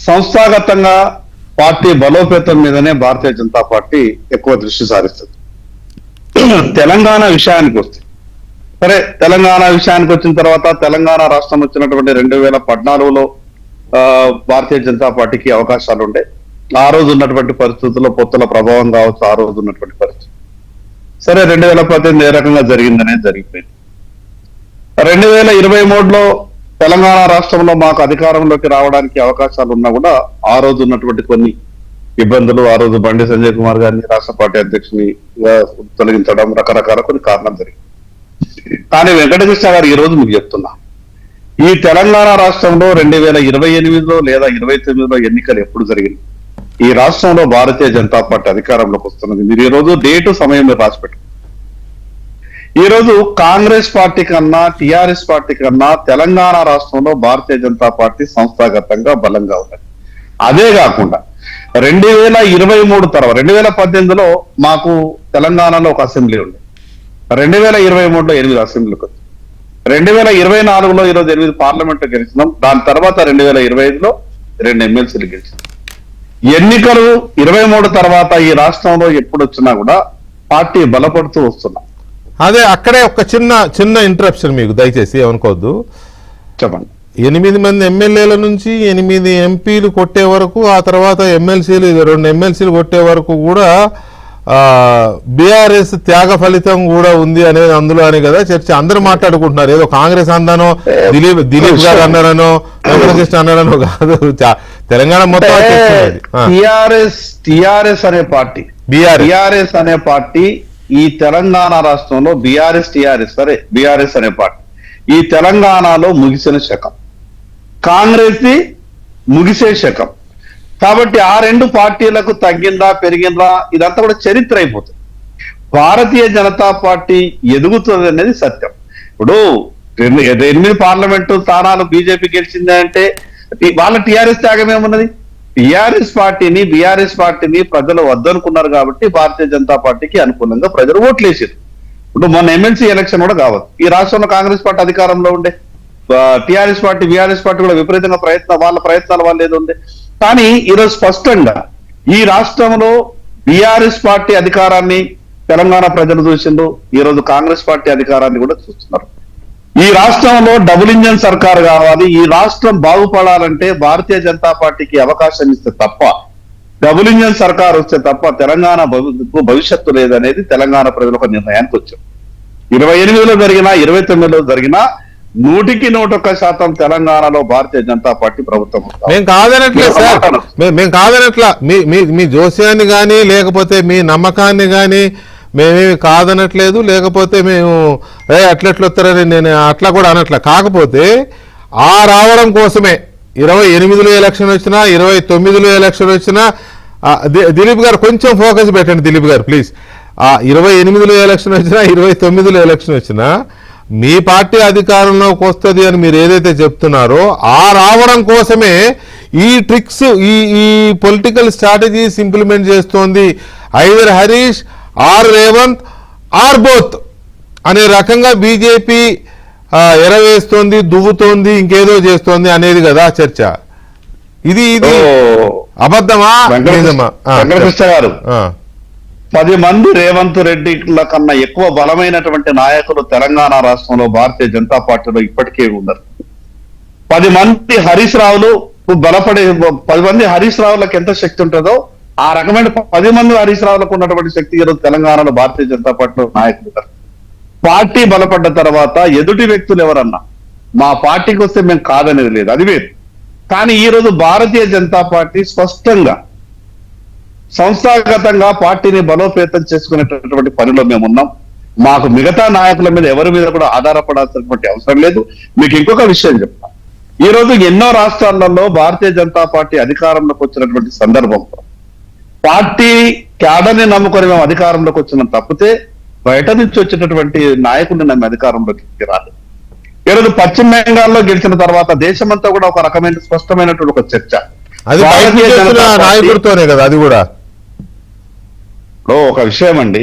సంస్థాగతంగా పార్టీ బలోపేతం మీదనే భారతీయ జనతా పార్టీ ఎక్కువ దృష్టి సారిస్తుంది. తెలంగాణ విషయానికి వస్తే సరే, తెలంగాణ విషయానికి వచ్చిన తర్వాత తెలంగాణ రాష్ట్రం వచ్చినటువంటి 2014లో భారతీయ జనతా పార్టీకి అవకాశాలు ఉండే. ఆ రోజు ఉన్నటువంటి పరిస్థితుల్లో పొత్తుల ప్రభావం కావచ్చు, ఆ రోజు ఉన్నటువంటి పరిస్థితి. సరే, 2018 ఏ రకంగా జరిగిందనేది జరిగిపోయింది. 2023లో తెలంగాణ రాష్ట్రంలో మాకు అధికారంలోకి రావడానికి అవకాశాలు ఉన్నా కూడా ఆ రోజు ఉన్నటువంటి కొన్ని ఇబ్బందులు, ఆ రోజు బండి సంజయ్ కుమార్ గారిని రాష్ట్ర పార్టీ అధ్యక్షుని తొలగించడం, రకరకాల కొన్ని కారణాలు జరిగింది. కానీ వెంకటకృష్ణ గారు, ఈ రోజు మీకు చెప్తున్నా, ఈ తెలంగాణ రాష్ట్రంలో 2028లో లేదా 29లో ఎన్నికలు ఎప్పుడు జరిగింది, ఈ రాష్ట్రంలో భారతీయ జనతా పార్టీ అధికారంలోకి వస్తున్నది. మీరు ఈ రోజు డేటు సమయం మీరు రాసిపెట్టు. ఈ రోజు కాంగ్రెస్ పార్టీ కన్నా, టిఆర్ఎస్ పార్టీ కన్నా తెలంగాణ రాష్ట్రంలో భారతీయ జనతా పార్టీ సంస్థాగతంగా బలంగా ఉన్నది. అదే కాకుండా 2023 తర్వాత 2018లో మాకు తెలంగాణలో ఒక అసెంబ్లీ ఉంది. 2023లో 8 అసెంబ్లీకి వచ్చింది. 2024లో ఈరోజు 8 పార్లమెంట్ గెలిచినాం. దాని తర్వాత 2025లో 2 ఎమ్మెల్సీలు గెలిచినాం. ఎన్నికలు 23 తర్వాత ఈ రాష్ట్రంలో ఎప్పుడు వచ్చినా కూడా పార్టీ బలపడుతూ వస్తున్నాం. అదే అక్కడే ఒక చిన్న ఇంటరప్షన్ మీకు, దయచేసి ఏమనుకోవద్దు. చెప్పండి. 8 మంది ఎమ్మెల్యేల నుంచి 8 ఎంపీలు కొట్టే వరకు, ఆ తర్వాత ఎమ్మెల్సీలు 2 ఎమ్మెల్సీలు కొట్టే వరకు కూడా బీఆర్ఎస్ త్యాగ ఫలితం కూడా ఉంది అనేది అందులో అని కదా చర్చ. అందరూ మాట్లాడుకుంటున్నారు. ఏదో కాంగ్రెస్ అందానో, దిలీప్ గారు అన్నారనో, వెంకటకృష్ణ అన్నారనో కాదు. తెలంగాణ మొత్తం టిఆర్ఎస్ అనే పార్టీ, బీఆర్ఎస్ అనే పార్టీ ఈ తెలంగాణ రాష్ట్రంలో బీఆర్ఎస్ అనే పార్టీ ఈ తెలంగాణలో ముగిసిన శకం, కాంగ్రెస్ ది ముగిసే శకం. కాబట్టి ఆ 2 పార్టీలకు తగ్గిందా పెరిగిందా ఇదంతా కూడా చరిత్ర అయిపోతుంది. భారతీయ జనతా పార్టీ ఎదుగుతుంది అనేది సత్యం. ఇప్పుడు 8 పార్లమెంటు స్థానాలు బీజేపీ గెలిచింది అంటే వాళ్ళ టిఆర్ఎస్ త్యాగం ఏమున్నది? బీఆర్ఎస్ పార్టీని ప్రజలు వద్దనుకున్నారు కాబట్టి భారతీయ జనతా పార్టీకి అనుకూలంగా ప్రజలు ఓట్లేసారు. ఇప్పుడు మొన్న ఎమ్మెల్సీ ఎలక్షన్ కూడా కావచ్చు. ఈ రాష్ట్రంలో కాంగ్రెస్ పార్టీ అధికారంలో ఉండే, టిఆర్ఎస్ పార్టీ, బీఆర్ఎస్ పార్టీ కూడా విపరీతంగా వాళ్ళ ప్రయత్నాల వల్ల ఏదో ఉంది. కానీ ఈరోజు స్పష్టంగా ఈ రాష్ట్రంలో బీఆర్ఎస్ పార్టీ అధికారాన్ని తెలంగాణ ప్రజలు చూసిండ్రు. ఈ రోజు కాంగ్రెస్ పార్టీ అధికారాన్ని కూడా చూస్తున్నారు. ఈ రాష్ట్రంలో డబుల్ ఇంజన్ సర్కార్ కావాలి, ఈ రాష్ట్రం బాగుపడాలంటే భారతీయ జనతా పార్టీకి అవకాశం ఇస్తే తప్ప, డబుల్ ఇంజన్ సర్కార్ వస్తే తప్ప తెలంగాణ భవిష్యత్తు లేదనేది తెలంగాణ ప్రజలు ఒక నిర్ణయానికి వచ్చారు. 28లో జరిగినా 29లో జరిగినా 100% తెలంగాణలో భారతీయ జనతా పార్టీ ప్రభుత్వం వస్తుంది. మేము కాదనట్లేదు సార్, మేము కాదనట్లా, మీ జోస్యాన్ని కానీ లేకపోతే మీ నమ్మకాన్ని కానీ మేమేమి కాదనట్లేదు, లేకపోతే మేము అట్లెట్లొస్తారని నేను అట్లా కూడా అనట్లా. కాకపోతే ఆ రావడం కోసమే 28లో ఎలక్షన్ వచ్చినా 29లో ఎలక్షన్ వచ్చినా దిలీప్ గారు కొంచెం ఫోకస్ పెట్టండి దిలీప్ గారు ప్లీజ్. 28లో ఎలక్షన్ వచ్చినా 29లో ఎలక్షన్ వచ్చినా మీ పార్టీ అధికారంలోకి వస్తుంది అని మీరు ఏదైతే చెప్తున్నారో ఆ రావడం కోసమే ఈ ట్రిక్స్ ఈ పొలిటికల్ స్ట్రాటజీస్ ఇంప్లిమెంట్ చేస్తోంది either Harish or Revanth or both అనే రకంగా బీజేపీ ఎరవేస్తోంది, దువ్వుతోంది, ఇంకేదో చేస్తోంది అనేది కదా చర్చ. ఇది అబద్ధమా నిజమా? వెంకటకృష్ణ గారు, 10 మంది రేవంత్ రెడ్డిల కన్నా ఎక్కువ బలమైనటువంటి నాయకులు తెలంగాణ రాష్ట్రంలో భారతీయ జనతా పార్టీలో ఇప్పటికే ఉన్నారు. 10 మంది హరీష్ రావులు బలపడే 10 మంది హరీష్ రావులకు ఎంత శక్తి ఉంటుందో ఆ రకమైన 10 మంది హరీష్ రావులకు ఉన్నటువంటి శక్తి ఈరోజు తెలంగాణలో భారతీయ జనతా పార్టీలో నాయకులు ఉన్నారు. పార్టీ బలపడ్డ తర్వాత ఎదుటి వ్యక్తులు ఎవరన్నా మా పార్టీకి వస్తే మేము కాదనేది లేదు, అది వేరు. కానీ ఈ రోజు భారతీయ జనతా పార్టీ స్పష్టంగా సంస్థాగతంగా పార్టీని బలోపేతం చేసుకునేటటువంటి పనిలో మేము ఉన్నాం. మాకు మిగతా నాయకుల మీద ఎవరి మీద కూడా ఆధారపడాల్సినటువంటి అవసరం లేదు. మీకు ఇంకొక విషయం చెప్తాను. ఈ రోజు ఎన్నో రాష్ట్రాలలో భారతీయ జనతా పార్టీ అధికారంలోకి వచ్చినటువంటి సందర్భంలో పార్టీ క్యాడర్ని నమ్ముకొని మేము అధికారంలోకి వచ్చిన తప్పితే బయట నుంచి వచ్చినటువంటి నాయకుడిని నమ్మి అధికారంలోకి రాలేదు. ఈరోజు పశ్చిమ బెంగాల్లో గెలిచిన తర్వాత దేశమంతా కూడా ఒక రకమైన స్పష్టమైనటువంటి ఒక చర్చ. అది నాయకుడితోనే కదా, అది కూడా ఒక విషయం అండి.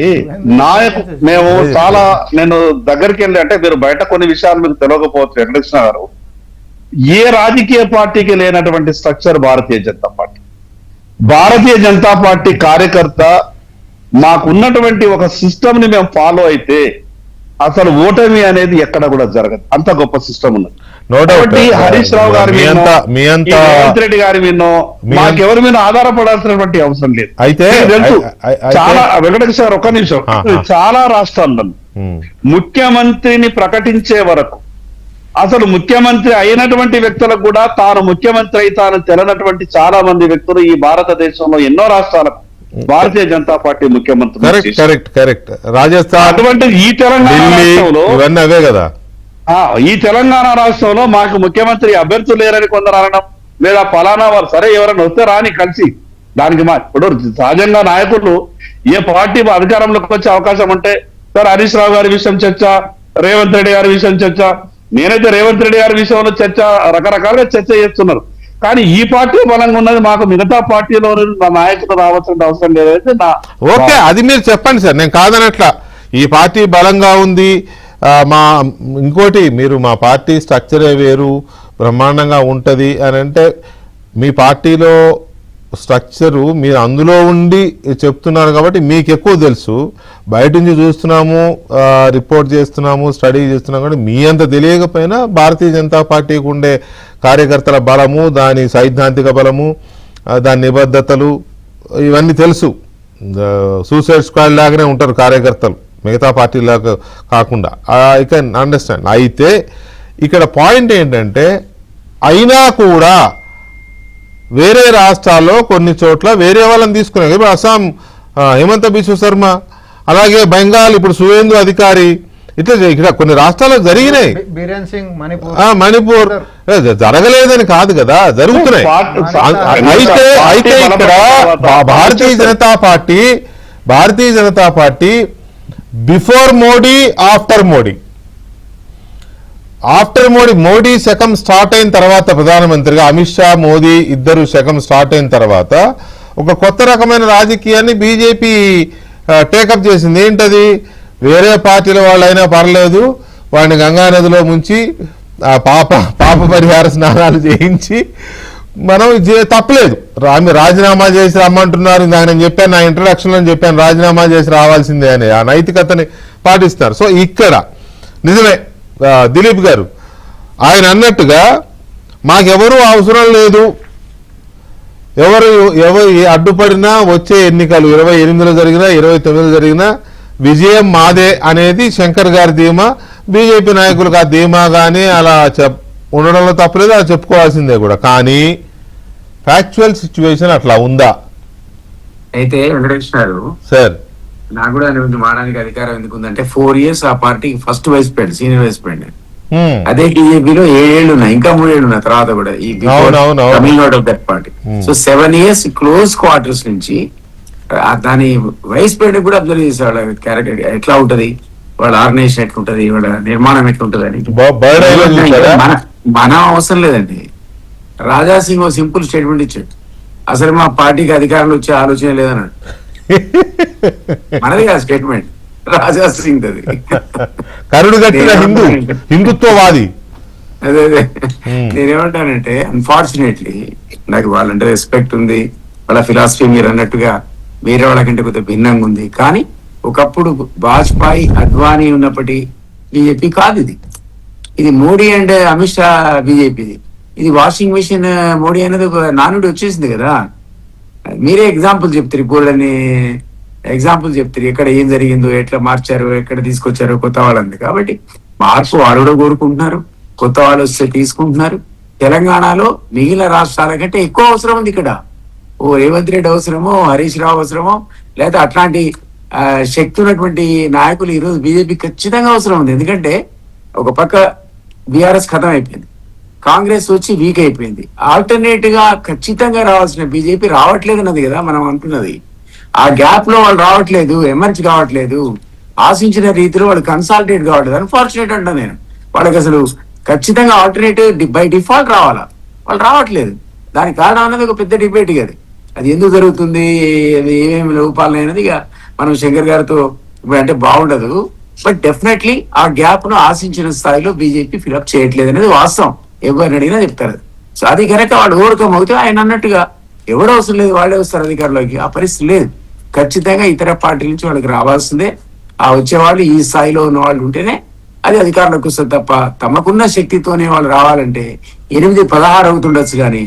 మేము చాలా నేను దగ్గరికి వెళ్ళి అంటే మీరు బయట కొన్ని విషయాలు మీకు తెలియకపోవచ్చు వెంకటకృష్ణ గారు, ఏ రాజకీయ పార్టీకి లేనటువంటి స్ట్రక్చర్ భారతీయ జనతా పార్టీ. భారతీయ జనతా పార్టీ కార్యకర్త మాకున్నటువంటి ఒక సిస్టమ్ ని మేము ఫాలో అయితే అసలు ఓటమి అనేది ఎక్కడ కూడా జరగదు, అంత గొప్ప సిస్టమ్ ఉన్నది. కాబట్టి హరీష్ రావు గారి రేవంత్ రెడ్డి గారి మీద మాకెవరి మీద ఆధారపడాల్సినటువంటి అవసరం లేదు. అయితే చాలా వెంకటేశ్వర గారు ఒక్క నిమిషం, చాలా రాష్ట్రాల్లో ముఖ్యమంత్రిని ప్రకటించే వరకు అసలు ముఖ్యమంత్రి అయినటువంటి వ్యక్తులకు కూడా తాను ముఖ్యమంత్రి అయితాను తెలియనటువంటి చాలా మంది వ్యక్తులు ఈ భారతదేశంలో ఎన్నో రాష్ట్రాలకు భారతీయ జనతా పార్టీ ముఖ్యమంత్రి. కరెక్ట్ రాజస్థాన్, అటువంటి ఈ తెలంగాణ రాష్ట్రంలో ఇవన్నీ అవే కదా. ఈ తెలంగాణ రాష్ట్రంలో మాకు ముఖ్యమంత్రి అభ్యర్థులు లేరని కొందరు అనడం, లేదా ఫలానా వారు సరే ఎవరైనా వస్తే రాని కలిసి దానికి ఇప్పుడు సహజంగా నాయకులు ఏ పార్టీ అధికారంలోకి వచ్చే అవకాశం ఉంటే సార్ హరీష్ రావు గారి విషయం చర్చ, రేవంత్ రెడ్డి గారి విషయం చర్చ. నేనైతే రేవంత్ రెడ్డి గారి విషయంలో చర్చ రకరకాలుగా చర్చ చేస్తున్నారు. కానీ ఈ పార్టీ బలంగా ఉన్నది, మాకు మిగతా పార్టీలో నాయకులు రావాల్సిన అవసరం లేదైతే ఓకే, అది మీరు చెప్పండి సార్, నేను కాదనట్లా. ఈ పార్టీ బలంగా ఉంది, మా ఇంకోటి మీరు మా పార్టీ స్ట్రక్చరే వేరు బ్రహ్మాండంగా ఉంటుంది అని అంటే మీ పార్టీలో స్ట్రక్చరు మీరు అందులో ఉండి చెప్తున్నారు కాబట్టి మీకు ఎక్కువ తెలుసు. బయట నుంచి చూస్తున్నాము, రిపోర్ట్ చేస్తున్నాము, స్టడీ చేస్తున్నాము, కానీ మీ అంత తెలియకపోయినా భారతీయ జనతా పార్టీకి ఉండే కార్యకర్తల బలము, దాని సైద్ధాంతిక బలము, దాని నిబద్ధతలు ఇవన్నీ తెలుసు. సూసైడ్ స్క్వాడ్ లాగానే ఉంటారు కార్యకర్తలు, మిగతా పార్టీలాగా కాకుండా. I can understand. అయితే ఇక్కడ పాయింట్ ఏంటంటే అయినా కూడా వేరే రాష్ట్రాల్లో కొన్ని చోట్ల వేరే వాళ్ళని తీసుకున్నారు. ఇప్పుడు అస్సాం హిమంత బిశ్వ శర్మ, అలాగే బెంగాల్ ఇప్పుడు సువేందు అధికారి, ఇట్లా ఇక్కడ కొన్ని రాష్ట్రాల్లో జరిగినాయి. మణిపూర్ జరగలేదని కాదు కదా, జరుగుతున్నాయి. అయితే ఇక్కడ భారతీయ జనతా పార్టీ బిఫోర్ మోడీ, ఆఫ్టర్ మోడీ శకం స్టార్ట్ అయిన తర్వాత, ప్రధానమంత్రిగా అమిత్ షా మోదీ ఇద్దరు శకం స్టార్ట్ అయిన తర్వాత ఒక కొత్త రకమైన రాజకీయాన్ని బీజేపీ టేకప్ చేసింది. ఏంటది? వేరే పార్టీల వాళ్ళైనా పర్లేదు, వాడిని గంగానదిలో ముంచి పాప పరిహార స్నానాలు చేయించి మనం తప్పలేదు, రాజీనామా చేసి రమ్మంటున్నారు. ఇందాక నేను చెప్పాను, నా ఇంట్రడక్షన్లో చెప్పాను, రాజీనామా చేసి రావాల్సిందే అని ఆ నైతికతని పాటిస్తారు. సో ఇక్కడ నిజమే దిలీప్ గారు ఆయన అన్నట్టుగా మాకెవరూ అవసరం లేదు, ఎవరు అడ్డుపడినా వచ్చే ఎన్నికలు 28లో జరిగినా 29లో జరిగినా విజయం మాదే అనేది శంకర్ గారి ధీమా. బీజేపీ నాయకులకు ఆ ధీమా కానీ అలా ఉండడంలో తప్పలేదు, అది చెప్పుకోవాల్సిందే కూడా. కానీ ఫ్యాక్చువల్ సిచ్యువేషన్ అట్లా ఉందా? అయితే వెంకటేష్ గారు, సార్ నాకు కూడా దాని గురించి మారడానికి అధికారం ఎందుకు ఉందంటే 4 years ఆ పార్టీకి first vice president, senior vice president. అదే బీజేపీలో 7 ఏళ్ళు ఉన్నాయి, ఇంకా 3 ఏళ్ళు ఉన్నాయి తర్వాత కూడా ఈ coming out of that party. So 7 years close quarters నుంచి దాని వైస్ ప్రెసిడెంట్ కూడా అబ్జర్వ్ చేసేవాళ్ళ క్యారెక్టర్ ఎట్లా ఉంటది, వాళ్ళ ఆర్గనైజేషన్ ఎట్లుంటది, వాళ్ళ నిర్మాణం ఎట్లుంటది అని. మన అవసరం లేదండి. రాజా సింగ్ ఓ సింపుల్ స్టేట్మెంట్ ఇచ్చాడు, అసలు మా పార్టీకి అధికారంలో వచ్చే ఆలోచన లేదన్నాడు. మనది కాదు స్టేట్మెంట్, రాజా సింగ్ అది. కరుడు గట్టిన హిందుత్వవాది. అదే నేనేమంటానంటే అన్ఫార్చునేట్లీ నాకు వాళ్ళంటే రెస్పెక్ట్ ఉంది, వాళ్ళ ఫిలాసఫీ మీరు అన్నట్టుగా వేరే వాళ్ళకంటే కొద్దిగా భిన్నంగా ఉంది. కానీ ఒకప్పుడు వాజ్పేయి అద్వానీ ఉన్నప్పటి బీజేపీ కాదు ఇది. ఇది మోడీ అండ్ అమిత్ షా బీజేపీది. ఇది వాషింగ్ మిషన్ మోడీ అనేది ఒక నానుడి వచ్చేసింది కదా. మీరే ఎగ్జాంపుల్ చెప్తారు, ఇప్పుడు అని ఎగ్జాంపుల్ చెప్తారు ఎక్కడ ఏం జరిగిందో, ఎట్లా మార్చారు, ఎక్కడ తీసుకొచ్చారు కొత్త వాళ్ళని. కాబట్టి మార్పు వాళ్ళు కూడా కోరుకుంటున్నారు, కొత్త వాళ్ళు వస్తే తీసుకుంటున్నారు. తెలంగాణలో మిగిలిన రాష్ట్రాల కంటే ఎక్కువ అవసరం ఉంది ఇక్కడ. ఓ రేవంత్ రెడ్డి అవసరమో, హరీష్ రావు అవసరమో, లేదా అట్లాంటి శక్తి ఉన్నటువంటి నాయకులు ఈరోజు బీజేపీ ఖచ్చితంగా అవసరం ఉంది. ఎందుకంటే ఒక పక్క బీఆర్ఎస్ ఖతం అయిపోయింది, కాంగ్రెస్ వచ్చి వీక్ అయిపోయింది. ఆల్టర్నేట్ గా ఖచ్చితంగా రావాల్సిన బీజేపీ రావట్లేదు అన్నది కదా మనం అంటున్నది. ఆ గ్యాప్ లో వాళ్ళు రావట్లేదు, ఎమర్జ్ కావట్లేదు, ఆశించిన రీతిలో వాళ్ళు కన్సాలిడేట్ కావట్లేదు. అన్ఫార్చునేట్ అంటా నేను. వాళ్ళకి అసలు ఖచ్చితంగా ఆల్టర్నేటివ్ బై డిఫాల్ట్ రావాలా, వాళ్ళు రావట్లేదు. దానికి కారణం అన్నది ఒక పెద్ద డిబేట్. అది ఎందుకు జరుగుతుంది, అది ఏమేమి లోపాలు అనేది ఇక మనం శంకర్ గారితో ఇప్పుడు అంటే బాగుండదు. బట్ డెఫినెట్లీ ఆ గ్యాప్ ను ఆశించిన స్థాయిలో బీజేపీ ఫిలప్ చేయట్లేదు అనేది వాస్తవం, ఎవరిని అడిగినా చెప్తారు. సో అది కనుక వాళ్ళు ఓవర్కమ్ అవుతే ఆయన అన్నట్టుగా ఎవరు అవసరం లేదు, వాళ్ళే వస్తారు అధికారంలోకి. ఆ పరిస్థితి లేదు. ఖచ్చితంగా ఇతర పార్టీల నుంచి వాళ్ళకి రావాల్సిందే. ఆ వచ్చేవాళ్ళు ఈ స్థాయిలో ఉన్న వాళ్ళు ఉంటేనే అది అధికారంలోకి వస్తుంది తప్ప తమకున్న శక్తితోనే వాళ్ళు రావాలంటే 8-16 అవుతుండొచ్చు, కానీ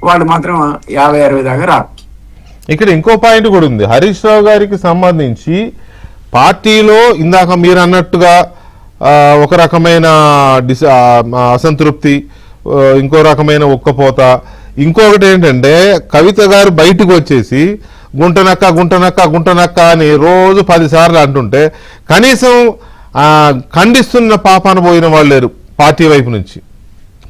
వాళ్ళు మాత్రం 50-60 దాకా రారు. ఇక్కడ ఇంకో పాయింట్ కూడా ఉంది హరీష్ రావు గారికి సంబంధించి. పార్టీలో ఇందాక మీరు అన్నట్టుగా ఒక రకమైన అసంతృప్తి, ఇంకో రకమైన ఉక్కపోత. ఇంకొకటి ఏంటంటే కవిత గారు బయటకు వచ్చేసి గుంటనక్క అని రోజు 10 సార్లు అంటుంటే కనీసం ఖండిస్తున్న పాపాన పోయిన వాళ్ళు లేరు పార్టీ వైపు నుంచి.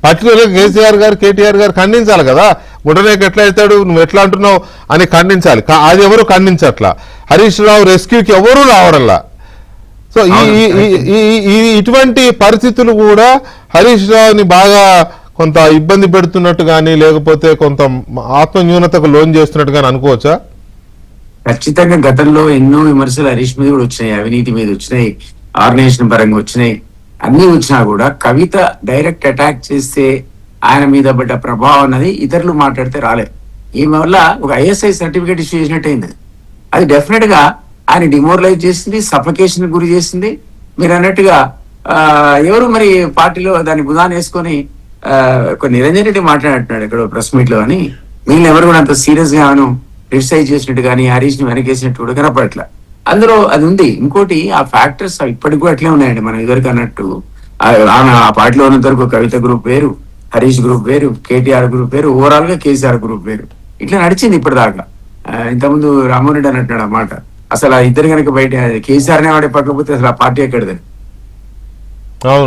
పర్టికులర్గా కేసీఆర్ గారు, కేటీఆర్ గారు ఖండించాలి కదా. గుంటనక్క ఎట్లా అవుతాడు, నువ్వు ఎట్లా అంటున్నావు అని ఖండించాలి. అది ఎవరు ఖండించట్లా. హరీష్ రావు రెస్క్యూకి ఎవరూ రావడంలా. సో ఇటువంటి పరిస్థితులు కూడా హరీష్ రావుని బాగా కొంత ఇబ్బంది పెడుతున్నట్టు కానీ, లేకపోతే కొంత ఆత్మన్యూనతకు లోన్ చేస్తున్నట్టు కానీ అనుకోవచ్చా? ఖచ్చితంగా గతంలో ఎన్నో విమర్శలు హరీష్ మీద కూడా వచ్చినాయి, అవినీతి మీద వచ్చినాయి, ఆర్గనైజేషన్ పరంగా వచ్చినాయి. అన్ని వచ్చినా కూడా కవిత డైరెక్ట్ అటాక్ చేస్తే ఆయన మీద పడ్డ ప్రభావం అన్నది ఇతరులు మాట్లాడితే రాలేదు. ఈమె వల్ల ఒక ఐఎస్ఐ సర్టిఫికేట్ ఇష్యూ చేసినట్టు అయింది. అది డెఫినెట్ గా ఆయన డిమోరలైజ్ చేసింది, సఫకేషన్ గురి చేసింది. మీరు అన్నట్టుగా ఎవరు మరి పార్టీలో దాన్ని బుధాన్ని వేసుకొని నిరంజన్ రెడ్డి మాట్లాడినట్టున్నాడు ఎక్కడో ప్రెస్ మీట్ లో అని. మిగిలిన ఎవరు కూడా అంత సీరియస్ గా క్రిటిసైజ్ చేసినట్టు కానీ హరీష్ ని వెనకేసినట్టు కూడా కనపడట్లా. అందులో అది ఉంది. ఇంకోటి ఆ ఫ్యాక్టర్స్ ఇప్పటికి కూడా అట్లే ఉన్నాయండి. మనం ఇదివరకు అన్నట్టు ఆ పార్టీలో ఉన్నంత వరకు కవిత గ్రూప్ వేరు, హరీష్ గ్రూప్ వేరు, కేటీఆర్ గ్రూప్ వేరు, ఓవరాల్ గా కేసీఆర్ గ్రూప్ వేరు. ఇట్లా నడిచింది ఇప్పటిదాకా. ఇంతకుముందు రామ్మోహన్ రెడ్డి అన్నట్టున్నాడు అన్నమాట. అసలు ఆ ఇద్దరు కనుక బయట కేసీఆర్ నే వాడే పక్కపోతే అసలు ఆ పార్టీ ఎక్కడదని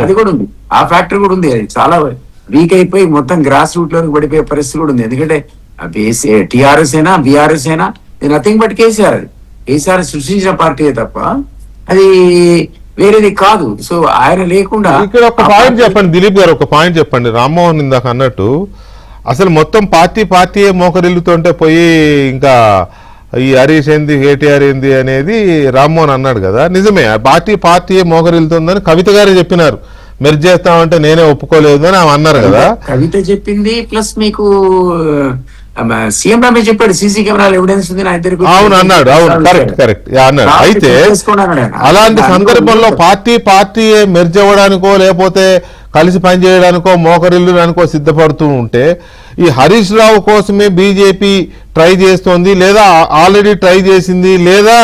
అది కూడా ఉంది. ఆ ఫ్యాక్టర్ కూడా ఉంది. అది చాలా వీక్ అయిపోయి మొత్తం గ్రాస్ రూట్ లోకి పడిపోయే పరిస్థితి కూడా ఉంది. ఎందుకంటే టిఆర్ఎస్ అయినా బీఆర్ఎస్ అయినా నథింగ్ బట్ కేసీఆర్. అది కేసీఆర్ సృష్టించిన పార్టీ తప్ప అది వేరేది కాదు. సో ఆయన లేకుండా ఇక్కడ ఒక పాయింట్ చెప్పండి దిలీప్ గారు, ఒక పాయింట్ చెప్పండి. రామ్మోహన్ ఇందాక అన్నట్టు అసలు మొత్తం పార్టీయే మోకరిల్లుతుంటే పోయి ఇంకా ఈ హరీష్ ఏంది, కేటీఆర్ ఏంది అనేది రామ్మోహన్ అన్నాడు కదా. నిజమే, పార్టీయే మోకరిల్లుతుందని కవిత గారే చెప్పినారు. మెర్జ్ చేస్తామంటే నేనే ఒప్పుకోలేదు అని ఆమె అన్నారు కదా. కవిత చెప్పింది ప్లస్ మీకు సీఎం రమేష్ చెప్పాడు సీసీ కెమెరాలు ఎవిడెన్స్ ఉంది నా ఇద్దరికి. అవును అన్నాడు, అవును కరెక్ట్ అన్నాడు. అయితే అలాంటి సందర్భంలో పార్టీ మెర్జ్ అవ్వడానికో లేకపోతే కలిసి పనిచేయడానికో మోకరిల్లుడానికో సిద్ధపడుతూ ఉంటే ఈ హరీష్ రావు కోసమే బీజేపీ ట్రై చేస్తోంది, లేదా ఆల్రెడీ ట్రై చేసింది, లేదా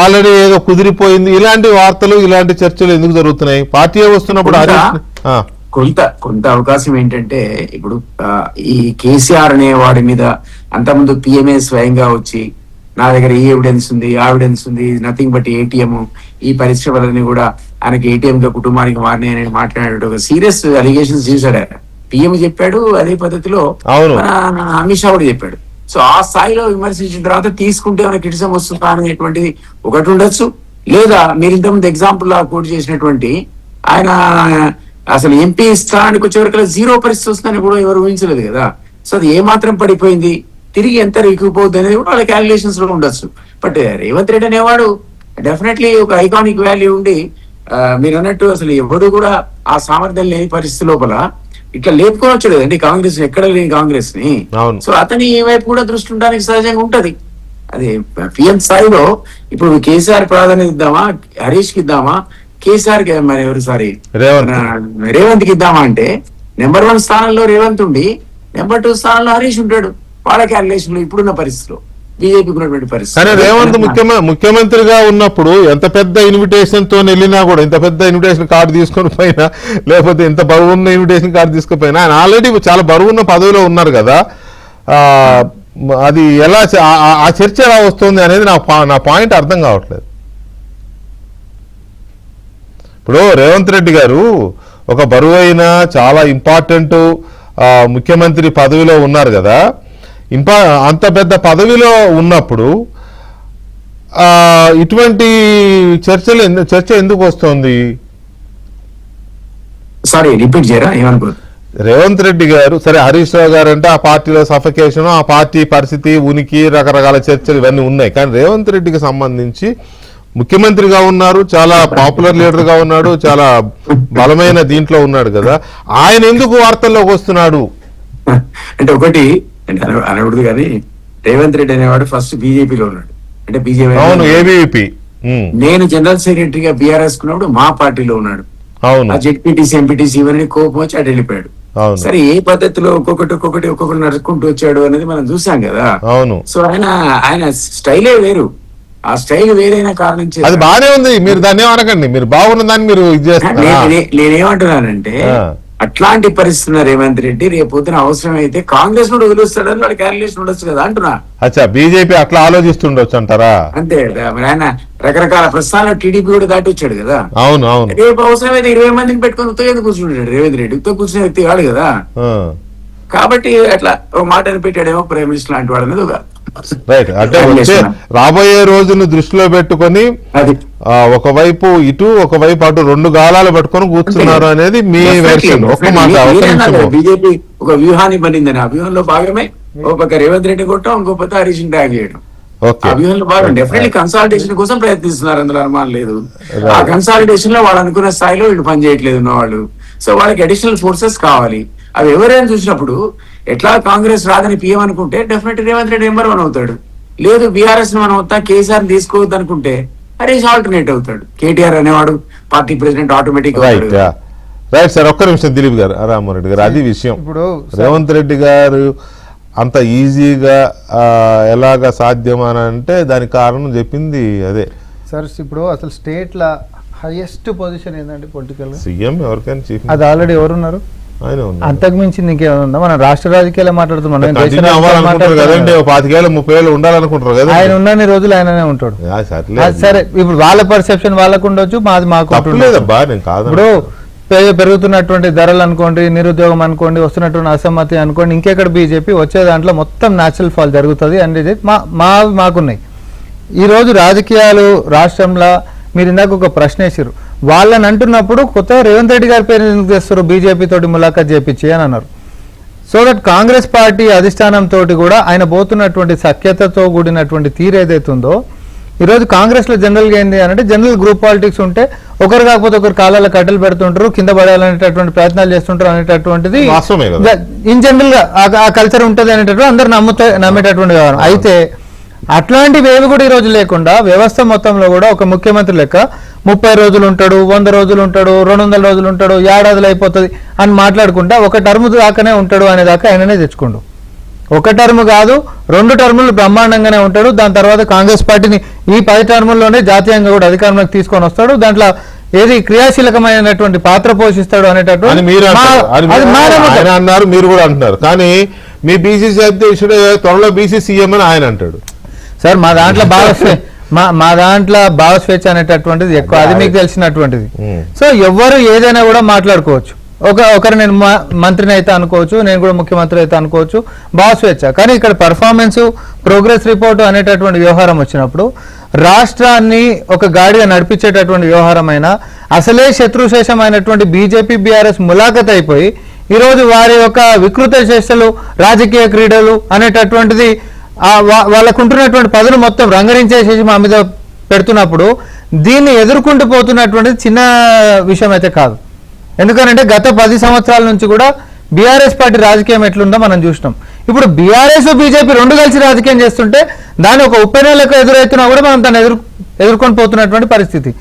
ఆల్రెడీ ఏదో కుదిరిపోయింది, ఇలాంటి వార్తలు ఇలాంటి చర్చలు ఎందుకు జరుగుతున్నాయి? పార్టీ వస్తున్నప్పుడు హరీష్ కొంత అవకాశం ఏంటంటే ఇప్పుడు ఈ కేసీఆర్ అనే వాడి మీద అంతకుముందు పిఎంఏ స్వయంగా వచ్చి నా దగ్గర ఈ ఎవిడెన్స్ ఉంది ఆ ఎవిడెన్స్ ఉంది నథింగ్ బట్ ఏటీఎం, ఈ పరిశ్రమలని కూడా ఆయనకి ఏటీఎం గా కుటుంబానికి మారినాయి అని మాట్లాడాడు. ఒక సీరియస్ అలిగేషన్స్ చేశాడు ఆయన. పిఎం చెప్పాడు, అదే పద్ధతిలో అమిత్ షా కూడా చెప్పాడు. సో ఆ స్థాయిలో విమర్శించిన తర్వాత తీసుకుంటే ఏమైనా క్రిటిసిజం వస్తుందా అనేటువంటిది ఒకటి ఉండొచ్చు. లేదా మీరు ఇంతకుముందు ఎగ్జాంపుల్ లా కోట్ చేసినటువంటి ఆయన అసలు ఎంపీ స్థానానికి వచ్చే వరకు 0 పరిస్థితి వస్తుందని కూడా ఎవరు ఊహించలేదు కదా. సో అది ఏమాత్రం పడిపోయింది, తిరిగి ఎంత రిక్కిపోద్ది అనేది కూడా వాళ్ళ క్యాలిక్యులేషన్స్ లో ఉండొచ్చు. బట్ రేవంత్ రెడ్డి అనేవాడు డెఫినెట్లీ ఒక ఐకానిక్ వాల్యూ ఉండి మీరు అన్నట్టు అసలు ఎవడు కూడా ఆ సామర్థ్యం లేని పరిస్థితి లోపల ఇట్లా లేపుకొని వచ్చాడు కదండి కాంగ్రెస్, ఎక్కడ లేని కాంగ్రెస్ ని. సో అతని వైపు కూడా దృష్టి ఉండడానికి సహజంగా ఉంటది. అది పిఎం స్థాయిలో ఇప్పుడు కేసీఆర్ ప్రాధాన్యత ఇద్దామా, హరీష్ కి ఇద్దామా, కేసీఆర్ కి మరి ఎవరు సారీ రేవంత్ కి ఇద్దామా అంటే నెంబర్ 1 స్థానంలో రేవంత్ ఉండి నెంబర్ 2 స్థానంలో హరీష్ ఉంటాడు. వాళ్ళ క్యాలిక్యులేషన్ లో ఇప్పుడున్న పరిస్థితిలో బీజేపీకి ఉన్నటువంటి పరిస్థితి. కానీ రేవంత్ ముఖ్యమంత్రిగా ఉన్నప్పుడు ఎంత పెద్ద ఇన్విటేషన్ తో వెళ్ళినా కూడా, ఇంత పెద్ద ఇన్విటేషన్ కార్డు తీసుకొని పోయినా, లేకపోతే ఇంత బరువున్న ఇన్విటేషన్ కార్డు తీసుకుపోయినా, ఆయన ఆల్రెడీ చాలా బరువున్న పదవిలో ఉన్నారు కదా. అది ఎలా ఆ చర్చ ఎలా వస్తుంది అనేది నా పాయింట్ అర్థం కావట్లేదు. ఇప్పుడు రేవంత్ రెడ్డి గారు ఒక బరువైన చాలా ఇంపార్టెంట్ ముఖ్యమంత్రి పదవిలో ఉన్నారు కదా. అంత పెద్ద పదవిలో ఉన్నప్పుడు ఇటువంటి చర్చ ఎందుకు వస్తుంది? సారీ రిపీట్ చేయరా ఏమనుకో. రేవంత్ రెడ్డి గారు సరే, హరీష్ రావు గారు అంటే ఆ పార్టీలో సఫకేషన్, ఆ పార్టీ పరిస్థితి, ఉనికి, రకరకాల చర్చలు ఇవన్నీ ఉన్నాయి. కానీ రేవంత్ రెడ్డికి సంబంధించి ముఖ్యమంత్రిగా ఉన్నారు, చాలా పాపులర్ లీడర్ గా ఉన్నాడు, చాలా బలమైన దీంట్లో ఉన్నాడు కదా. ఆయన ఎందుకు వార్తల్లోకి వస్తున్నాడు అంటే ఒకటి అంటే అనకూడదు కానీ రేవంత్ రెడ్డి అనేవాడు ఫస్ట్ బీజేపీలో ఉన్నాడు. అంటే బీజేపీ అవును ఏబీవీపీ. నేను జనరల్ సెక్రటరీగా బీఆర్ఎస్ కున్నప్పుడు మా పార్టీలో ఉన్నాడు. అవును జెడ్పీటీసీ ఎంపీటీసీ ఇవన్నీ కోపం వచ్చి అటు వెళ్ళిపోయాడు. సరే ఏ పద్ధతిలో ఒక్కొక్కటి నడుచుకుంటూ వచ్చాడు అనేది మనం చూసాం కదా. అవును. సో ఆయన స్టైలే వేరు, ఆ స్టైల్ వేరైన కారణం చేసి అది బాగానే ఉంది. మీరు దాన్ని అనకండి, మీరు బాగున్న దాన్ని మీరు ఇది చేస్తారు. నేనేమంటున్నానంటే అట్లాంటి పరిస్థితున్న రేవంత్ రెడ్డి రేపొద్దున అవసరం అయితే కాంగ్రెస్ నుండి వదిలిస్తాడని వాడి క్యాలిక్యులేషన్ ఉండొచ్చు కదా అంటున్నా. అచ్చా, బీజేపీ అట్లా ఆలోచిస్తుండొచ్చు అంటారా? అంతే కదా. మరి ఆయన రకరకాల ప్రశ్నలు టీడీపీ కూడా దాటి వచ్చాడు కదా. అవును అవును. రేపు అవసరం అయితే 20 మందిని పెట్టుకుని ఉత్తగా కూర్చుంటాడు రేవంత్ రెడ్డి. ఉత్త కూర్చునే వ్యక్తి కాదు కదా. కాబట్టి అట్లా ఒక మాటని పెట్టాడేమో ప్రైమ్ మినిస్టర్ లాంటి వాడు అనేది ఒక రైట్. అంటే రాబోయే రోజును దృష్టిలో పెట్టుకొని ఒకవైపు ఇటు ఒకవైపు అటు 2 గాలాలు పట్టుకొని కూర్చున్నారు అనేది మీ వెర్షన్. ఒక మాట, బీజేపీ ఒక వ్యూహాన్ని పడిందని ఆ వ్యూహంలో భాగమే ఒక పక్క రేవంత్ రెడ్డి కొట్టడం, ఇంకో పక్క హరీష్ ట్యాగ్ చేయడం. ఆ వ్యూహంలో భాగం డెఫినెట్లీ కన్సాలిడేషన్ కోసం ప్రయత్నిస్తున్నారు, అందులో అనుమానం లేదు. ఆ కన్సాలిడేషన్ లో వాళ్ళు అనుకున్న స్థాయిలో వీళ్ళు పనిచేయట్లేదు ఉన్నవాళ్ళు. సో వాళ్ళకి అడిషనల్ ఫోర్సెస్ కావాలి. అవి ఎవరైనా చూసినప్పుడు ఎట్లా కాంగ్రెస్ రాదని పిఎం అనుకుంటే డెఫినెట్ రేవంత్ రెడ్డి నెంబర్ 1 అవుతాడు. లేదు బీఆర్ఎస్ మనం వస్తా కేసీఆర్ తీసుకోవద్దు అనుకుంటే హరీష్ ఆల్టర్నేట్ అవుతాడు. కేటీఆర్ అనేవాడు party president automatic right sir. ఒక్క నిమిషం దిలీప్ గారు, రామారెడ్డి గారు, అది విషయం. ఇప్పుడు రేవంత్ రెడ్డి గారు అంత ఈజీగా ఎలాగా సాధ్యం అని అంటే దానికి కారణం చెప్పింది అదే సార్. ఇప్పుడు అసలు స్టేట్ లా హైయెస్ట్ పొజిషన్ ఏంటంటే పొలిటికల్ సీఎం ఎవరికైనా చీఫ్, అది ఆల్రెడీ ఎవరున్నారు, అంతకు మించి ఇంకేముందా? మనం రాష్ట్ర రాజకీయాలు మాట్లాడుతున్నాం కదండి. 25 ఏళ్ళు ఉండాలనుకుంటారు కదా. ఆయన ఉన్నన్ని రోజులు ఆయననే ఉంటాడు. సరే, ఇప్పుడు వాళ్ళ పర్సెప్షన్ వాళ్ళకు ఉండొచ్చు, మాది మాకు. ఇప్పుడు పెరుగుతున్నటువంటి ధరలు అనుకోండి, నిరుద్యోగం అనుకోండి, వస్తున్నటువంటి అసమ్మతి అనుకోండి, ఇంకెక్కడ బీజేపీ వచ్చే దాంట్లో మొత్తం న్యాచురల్ ఫాల్ జరుగుతుంది అనేది మాకున్నాయి. ఈరోజు రాజకీయాలు రాష్ట్రంలో మీరు ఇందాక ఒక ప్రశ్న వేసారు, వాళ్ళని అంటున్నప్పుడు కొత్త రేవంత్ రెడ్డి గారి పేరు ఎందుకు తెస్తారు, బీజేపీ తోటి ములాఖాత్ చేపించి అని అన్నారు. సో దట్ కాంగ్రెస్ పార్టీ అధిష్టానంతో కూడా ఆయన పోతున్నటువంటి సఖ్యతతో కూడినటువంటి తీరు ఏదైతుందో ఈరోజు కాంగ్రెస్ లో జనరల్ గా ఏంటి అంటే జనరల్ గ్రూప్ పాలిటిక్స్ ఉంటే ఒకరు కాకపోతే ఒకరు కాలాల కట్టెలు పెడుతుంటారు, కింద పడాలనేటటువంటి ప్రయత్నాలు చేస్తుంటారు అనేటటువంటిది వాస్తవమే కదా. ఇన్ జనరల్ గా ఆ కల్చర్ ఉంటుంది అనేటటువంటి అందరు నమ్మేటటువంటి వ్యవహారం. అయితే అట్లాంటివి ఏవి కూడా ఈ రోజు లేకుండా వ్యవస్థ మొత్తంలో కూడా ఒక ముఖ్యమంత్రి లెక్క 30 రోజులు ఉంటాడు, 100 రోజులు ఉంటాడు, 200 రోజులు ఉంటాడు, ఏడాదులు అయిపోతుంది అని మాట్లాడుకుంటా ఒక టర్మ్ దాకానే ఉంటాడు అనే దాకా ఆయననే తెచ్చుకోండు. ఒక టర్మ్ కాదు 2 టర్ములు బ్రహ్మాండంగానే ఉంటాడు. దాని తర్వాత కాంగ్రెస్ పార్టీని ఈ 10 టర్ముల్లోనే జాతీయంగా కూడా అధికారంలోకి తీసుకొని వస్తాడు. దాంట్లో ఏది క్రియాశీలకమైనటువంటి పాత్ర పోషిస్తాడు అనేటటువంటి అని మీరు ఆయన అన్నారు, మీరు కూడా అంటున్నారు. కానీ మీ బీసీసీ అధ్యక్షుడు త్వరలో బీసీ సీఎం అని ఆయన అంటాడు. సార్ మా దాంట్లో మా దాంట్లో భావస్వేచ్ఛ అనేటటువంటిది ఎక్కువ, అది మీకు తెలిసినటువంటిది. సో ఎవరు ఏదైనా కూడా మాట్లాడుకోవచ్చు. ఒకరు నేను మంత్రిని అయితే అనుకోవచ్చు, నేను కూడా ముఖ్యమంత్రి అయితే అనుకోవచ్చు, భావస్వేచ్ఛ. కానీ ఇక్కడ పర్ఫార్మెన్స్ ప్రోగ్రెస్ రిపోర్ట్ అనేటటువంటి వ్యవహారం వచ్చినప్పుడు రాష్ట్రాన్ని ఒక గాడిగా నడిపించేటటువంటి వ్యవహారమైన అసలే శత్రుశేషమైనటువంటి బీజేపీ బీఆర్ఎస్ ములాఖత్ అయిపోయి ఈరోజు వారి యొక్క వికృత చేష్టలు రాజకీయ క్రీడలు అనేటటువంటిది వాళ్ళకు ఉంటున్నటువంటి పదులు మొత్తం రంగరించేసేసి మా మీద పెడుతున్నప్పుడు దీన్ని ఎదుర్కొంటూ పోతున్నటువంటిది చిన్న విషయం అయితే కాదు. ఎందుకంటే గత 10 సంవత్సరాల నుంచి కూడా బీఆర్ఎస్ పార్టీ రాజకీయం ఎట్లుందో మనం చూసినాం. ఇప్పుడు బీఆర్ఎస్ బీజేపీ 2 కలిసి రాజకీయం చేస్తుంటే దాని ఒక ఉప్పెనలకు ఎదురైతున్నా కూడా మనం దాన్ని ఎదుర్కొని పోతున్నటువంటి పరిస్థితి.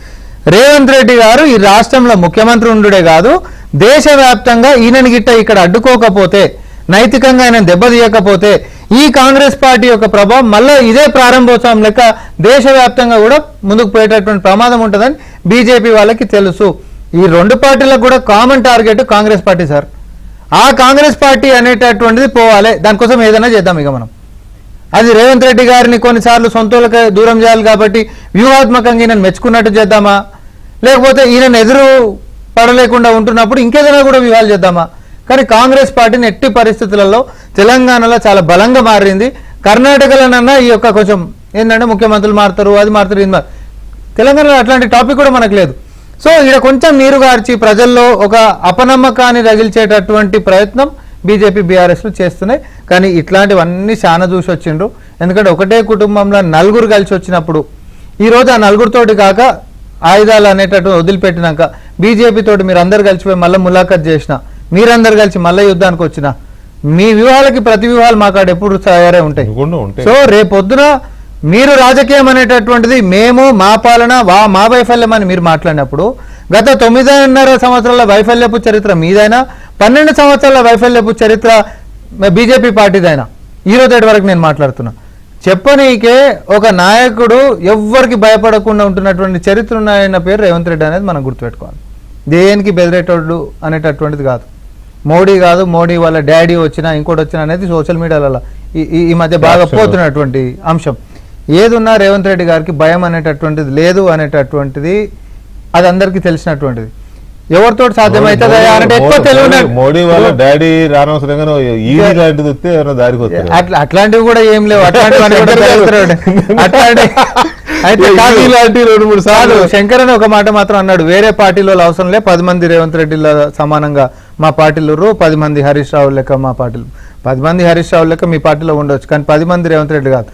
రేవంత్ రెడ్డి గారు ఈ రాష్ట్రంలో ముఖ్యమంత్రి ఉండుడే కాదు, దేశవ్యాప్తంగా ఈయనని గిట్ట ఇక్కడ అడ్డుకోకపోతే, నైతికంగా ఆయన దెబ్బతీయకపోతే ఈ కాంగ్రెస్ పార్టీ యొక్క ప్రభావం మళ్ళీ ఇదే ప్రారంభోత్సవం లెక్క దేశవ్యాప్తంగా కూడా ముందుకు పోయేటటువంటి ప్రమాదం ఉంటుందని బీజేపీ వాళ్ళకి తెలుసు. ఈ 2 పార్టీలకు కూడా common target Congress party sir. ఆ కాంగ్రెస్ పార్టీ అనేటటువంటిది పోవాలి, దానికోసం ఏదైనా చేద్దాం. ఇక మనం అది రేవంత్ రెడ్డి గారిని కొన్నిసార్లు సొంతలకు దూరం చేయాలి కాబట్టి వ్యూహాత్మకంగా ఈయన మెచ్చుకున్నట్టు చేద్దామా, లేకపోతే ఈయన ఎదురు పడలేకుండా ఉంటున్నప్పుడు ఇంకేదైనా కూడా వ్యూహాలు చేద్దామా. కానీ కాంగ్రెస్ పార్టీని ఎట్టి పరిస్థితులలో తెలంగాణలో చాలా బలంగా మారింది. కర్ణాటకలోనన్నా ఈ యొక్క కొంచెం ఏంటంటే ముఖ్యమంత్రులు మారుతారు, అది మారుతారు, ఇది మారుతారు. తెలంగాణలో అట్లాంటి టాపిక్ కూడా మనకు లేదు. సో ఇక్కడ కొంచెం నీరు గార్చి ప్రజల్లో ఒక అపనమ్మకాన్ని రగిల్చేటటువంటి ప్రయత్నం బీజేపీ బీఆర్ఎస్లు చేస్తున్నాయి. కానీ ఇట్లాంటివన్నీ చాలా చూసి వచ్చిండ్రు. ఎందుకంటే ఒకటే కుటుంబంలో 4 కలిసి వచ్చినప్పుడు ఈరోజు ఆ 4తోటి కాక ఆయుధాలు అనేటటువంటి వదిలిపెట్టినాక బీజేపీ తోటి మీరు అందరు కలిసిపోయి మళ్ళీ ములాఖత్ చేసిన, మీరందరు కలిసి మళ్ళీ యుద్ధానికి వచ్చిన, మీ వ్యూహాలకి ప్రతి వ్యూహాలు మా కాడ ఎప్పుడు తయారై ఉంటాయి. సో రేపొద్దున మీరు రాజకీయం అనేటటువంటిది మేము మా పాలన మా వైఫల్యం అని మీరు మాట్లాడినప్పుడు గత 9.5 సంవత్సరాల వైఫల్యపు చరిత్ర మీదైనా, 12 సంవత్సరాల వైఫల్యపు చరిత్ర బీజేపీ పార్టీదైనా ఈ రోజు వరకు నేను మాట్లాడుతున్నా. చెప్పనీకే ఒక నాయకుడు ఎవ్వరికి భయపడకుండా ఉంటున్నటువంటి చరిత్ర ఉన్న పేరు రేవంత్ రెడ్డి అనేది మనం గుర్తుపెట్టుకోవాలి. దేనికి బెదిరేటోడు అనేటటువంటిది కాదు. మోడీ కాదు, మోడీ వాళ్ళ డాడీ వచ్చినా ఇంకోటి వచ్చినా అనేది సోషల్ మీడియాలలో ఈ మధ్య బాగా పోతున్నటువంటి అంశం. ఏదున్నా రేవంత్ రెడ్డి గారికి భయం అనేటటువంటిది లేదు అనేటటువంటిది అది అందరికీ తెలిసినటువంటిది. ఎవరితో సాధ్యమైతే ఎక్కువ తెలియదు. మోడీ వాళ్ళ డాడీ రానవసరంగా లాంటిది వస్తే దారికి వస్తారు. అట్లాంటివి కూడా ఏం లేవు. శంకర్ అని ఒక మాట మాత్రం అన్నాడు, వేరే పార్టీలో అవసరం లే, 10 మంది రేవంత్ రెడ్డిలో సమానంగా మా పార్టీలో 10 మంది హరీష్ రావు లెక్క మా పార్టీలో, 10 మంది హరీష్ రావు లెక్క మీ పార్టీలో ఉండొచ్చు, కానీ 10 మంది రేవంత్ రెడ్డి కాదు.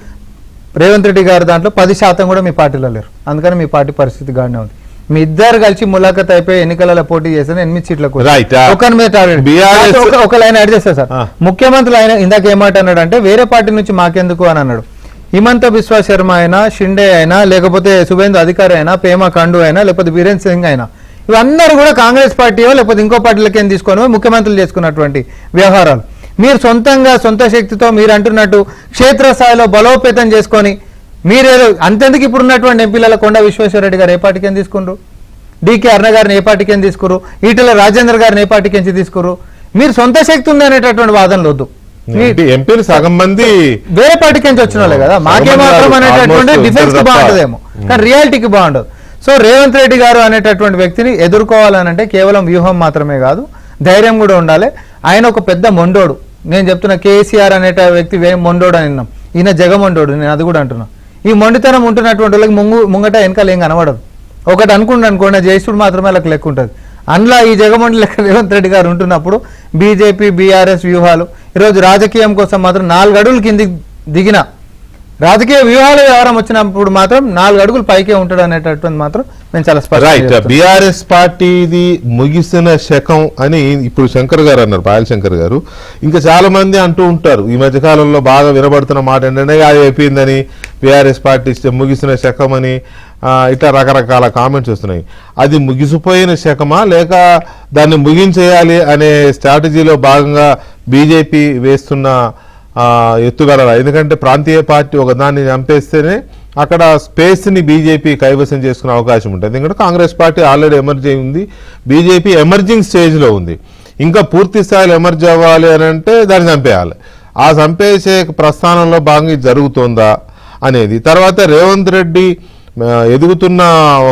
రేవంత్ రెడ్డి గారి దాంట్లో 10% కూడా మీ పార్టీలో లేరు. అందుకని మీ పార్టీ పరిస్థితి గానే ఉంది. మీ ఇద్దరు కలిసి ములాఖత్ అయిపోయి ఎన్నికలలో పోటీ చేసిన 8 సీట్లకు ఒక లైన్ యాడ్ చేస్తారు సార్. ముఖ్యమంత్రి ఆయన ఇందాక ఏమాట అన్నాడు అంటే వేరే పార్టీ నుంచి మాకెందుకు అని అన్నాడు. హిమంత బిశ్వా శర్మ అయినా, షిండే అయినా, లేకపోతే శుభేందు అధికారి అయినా, పేమా ఖండు అయినా, లేకపోతే బీరేన్ సింగ్ అయినా, ఇవన్నీ కూడా కాంగ్రెస్ పార్టీయో లేకపోతే ఇంకో పార్టీలకి ఏం తీసుకొని ముఖ్యమంత్రులు చేసుకున్నటువంటి వ్యవహారాలు. మీరు సొంతంగా సొంత శక్తితో మీరు అంటున్నట్టు క్షేత్రస్థాయిలో బలోపేతం చేసుకొని మీరేదో అంతెందుకు ఇప్పుడున్నటువంటి ఎంపీలలో కొండ విశ్వేశ్వరరెడ్డి గారు ఏ పార్టీకి ఏం తీసుకున్నారు, డికే అరుణ గారిని ఏ పార్టీకి ఏం తీసుకురు, ఈటెల రాజేంద్ర గారిని ఏ పార్టీకి ఏం తీసుకురు. మీరు సొంత శక్తి ఉంది అనేటటువంటి వాదనలు వద్దు. ఎంపీలు సగం మంది వేరే పార్టీకి నుంచి వచ్చిన వాళ్ళే కదా, మాకే మాత్రం అనేటటువంటి డిఫెన్స్ కి బాగుంటుందేమో కానీ రియాలిటీకి బాగుండదు. సో రేవంత్ రెడ్డి గారు అనేటటువంటి వ్యక్తిని ఎదుర్కోవాలనంటే కేవలం వ్యూహం మాత్రమే కాదు, ధైర్యం కూడా ఉండాలి. ఆయన ఒక పెద్ద మొండోడు. నేను చెప్తున్నా కేసీఆర్ అనేట వ్యక్తి మొండోడు అని విన్నాం, ఈయన జగమొండోడు. నేను అది కూడా అంటున్నా. ఈ మొండితనం ఉంటున్నటువంటి వాళ్ళకి ముంగట వెనకాల ఏం కనబడదు. ఒకటి అనుకోండి జయసుడు మాత్రమే వాళ్ళకి లెక్క ఉంటుంది. అందులో ఈ జగమొండి లెక్క రేవంత్ రెడ్డి గారు ఉంటున్నప్పుడు బీజేపీ బీఆర్ఎస్ వ్యూహాలు ఈరోజు రాజకీయం కోసం మాత్రం 4 అడుగులు కిందికి దిగిన రాజకీయ వ్యూహాల వ్యవహారం వచ్చినప్పుడు మాత్రం 4 అడుగులు పైకే ఉంటాడు అనేటటువంటి మాత్రం నేను చాలా రైట్. స్పష్టంగా బీఆర్ఎస్ పార్టీది ముగిసిన శకం అని ఇప్పుడు శంకర్ గారు అన్నారు, పాయల్ శంకర్ గారు. ఇంకా చాలా మంది అంటూ ఉంటారు ఈ మధ్య కాలంలో బాగా వినబడుతున్న మాట ఏంటంటే అది అయిపోయిందని, బీఆర్ఎస్ పార్టీ ముగిసిన శకం అని, ఇట్లా రకరకాల కామెంట్స్ వస్తున్నాయి. అది ముగిసిపోయిన శకమా లేక దాన్ని ముగించేయాలి అనే స్ట్రాటజీలో భాగంగా బీజేపీ వేస్తున్న ఎత్తుగడరా? ఎందుకంటే ప్రాంతీయ పార్టీ ఒక దాన్ని చంపేస్తేనే అక్కడ స్పేస్ని బీజేపీ కైవసం చేసుకునే అవకాశం ఉంటుంది. ఎందుకంటే కాంగ్రెస్ పార్టీ ఆల్రెడీ ఎమర్జ్ అయి ఉంది, బీజేపీ ఎమర్జింగ్ స్టేజ్లో ఉంది. ఇంకా పూర్తి స్థాయిలో ఎమర్జ్ అవ్వాలి అని అంటే దాన్ని చంపేయాలి. ఆ చంపేసే ప్రస్థానంలో భాగంగా ఇది జరుగుతోందా అనేది. తర్వాత రేవంత్ రెడ్డి ఎదుగుతున్న